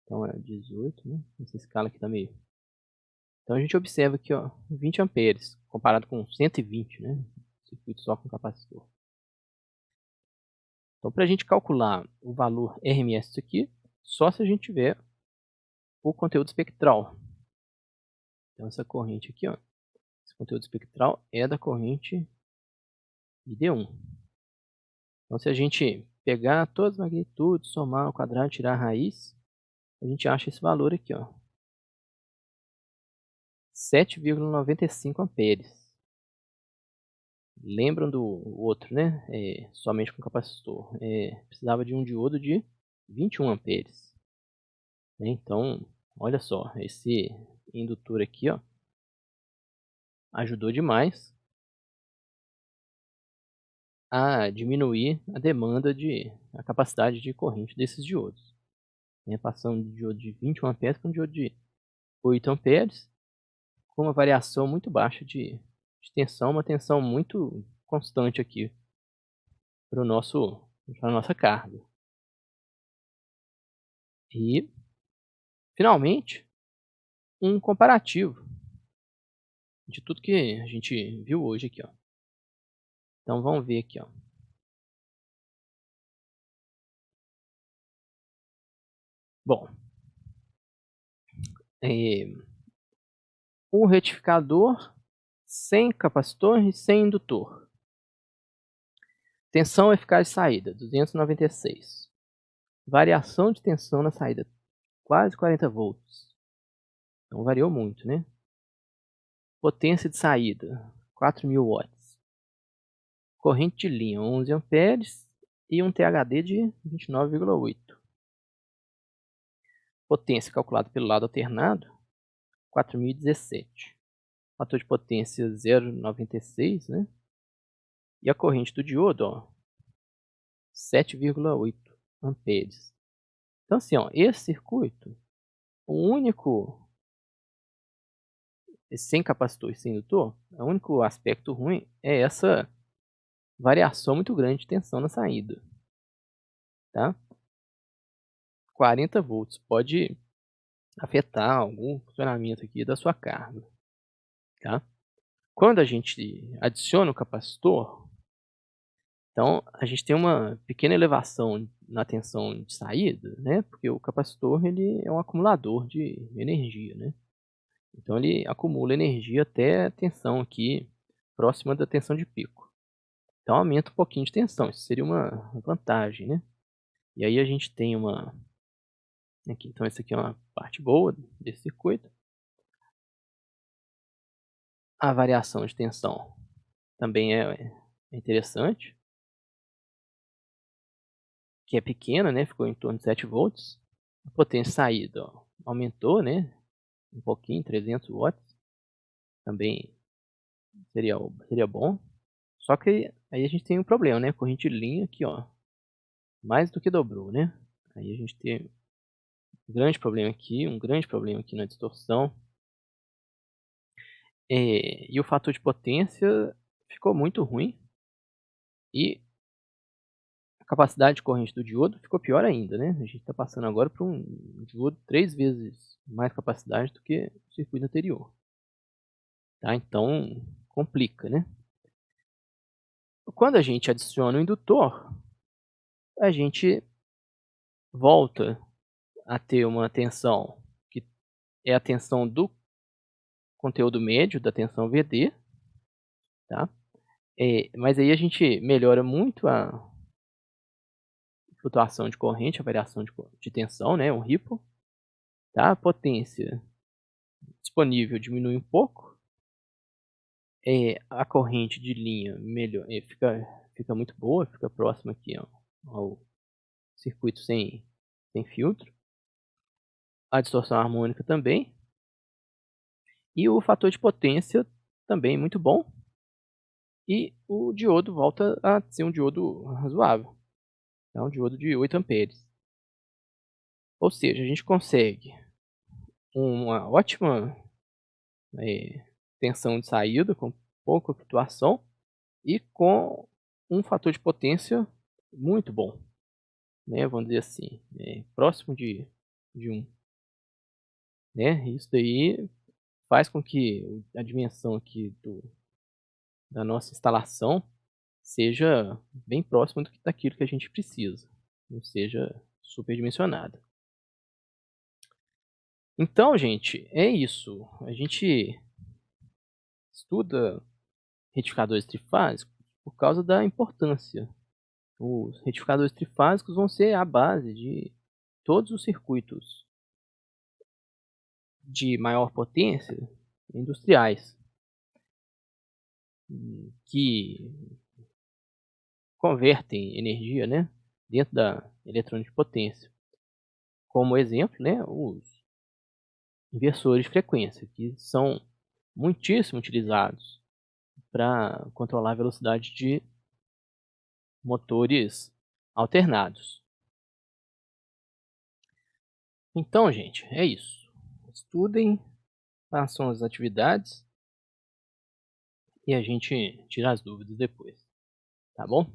Então é 18, né? Essa escala aqui tá meio. Então a gente observa aqui, ó, 20 amperes, comparado com 120, né? Circuito só com capacitor. Então, para a gente calcular o valor RMS disso aqui, só se a gente tiver o conteúdo espectral. Então, essa corrente aqui, ó, esse conteúdo espectral é da corrente ID1. Então, se a gente pegar todas as magnitudes, somar ao quadrado, tirar a raiz, a gente acha esse valor aqui, ó, 7,95 amperes. Lembram do outro, né? Somente com capacitor. Precisava de um diodo de 21 amperes. Então, olha só, esse indutor aqui, ó, ajudou demais a diminuir a demanda a capacidade de corrente desses diodos. Passando de diodo de 21 amperes para um diodo de 8 amperes, com uma variação muito baixa de tensão, uma tensão muito constante aqui para a nossa carga. E, finalmente, um comparativo de tudo que a gente viu hoje aqui, ó. Então vamos ver aqui, ó. Bom, um retificador sem capacitor e sem indutor. Tensão eficaz de saída, 296. Variação de tensão na saída, quase 40 volts. Então variou muito, né? Potência de saída, 4.000 watts. Corrente de linha, 11 amperes e um THD de 29,8. Potência calculada pelo lado alternado, 4.017. Fator de potência 0,96, né? E a corrente do diodo, ó, 7,8 amperes. Então assim, ó, esse circuito, o único, sem capacitor e sem indutor, o único aspecto ruim é essa variação muito grande de tensão na saída, tá? 40 volts pode afetar algum funcionamento aqui da sua carga, tá? Quando a gente adiciona o capacitor, então a gente tem uma pequena elevação na tensão de saída, né? Porque o capacitor ele é um acumulador de energia, né? Então ele acumula energia até a tensão aqui próxima da tensão de pico. Então aumenta um pouquinho de tensão, isso seria uma vantagem, né? E aí a gente tem aqui, então essa aqui é uma parte boa desse circuito. A variação de tensão também é interessante, que é pequena, né? Ficou em torno de 7 volts. A potência de saída, ó, aumentou, né? Um pouquinho, 300 watts. Também seria bom. Só que aí a gente tem um problema, né? Corrente de linha aqui, ó, mais do que dobrou, né? Aí a gente tem um grande problema aqui na distorção. E o fator de potência ficou muito ruim. E a capacidade de corrente do diodo ficou pior ainda, né? A gente está passando agora para um diodo 3 vezes mais capacidade do que o circuito anterior. Tá? Então, complica, né? Quando a gente adiciona o indutor, a gente volta a ter uma tensão que é a tensão do conteúdo médio da tensão VD, tá? Mas aí a gente melhora muito a flutuação de corrente, a variação de tensão, né? Um ripple, tá? A potência disponível diminui um pouco, a corrente de linha fica muito boa, fica próxima aqui, ó, ao circuito sem filtro, a distorção harmônica também, e o fator de potência também muito bom, e o diodo volta a ser um diodo razoável, é um diodo de 8 amperes. Ou seja, a gente consegue uma ótima tensão de saída, com pouca flutuação, e com um fator de potência muito bom, né, vamos dizer assim, próximo de 1, né. Isso daí faz com que a dimensão aqui da nossa instalação seja bem próxima daquilo que a gente precisa, não seja superdimensionada. Então, gente, é isso. A gente estuda retificadores trifásicos por causa da importância. Os retificadores trifásicos vão ser a base de todos os circuitos de maior potência industriais, que convertem energia, né, dentro da eletrônica de potência. Como exemplo, né, os inversores de frequência, que são muitíssimo utilizados para controlar a velocidade de motores alternados. Então, gente, é isso. Estudem, façam as atividades e a gente tira as dúvidas depois, tá bom?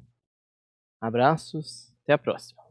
Abraços, até a próxima.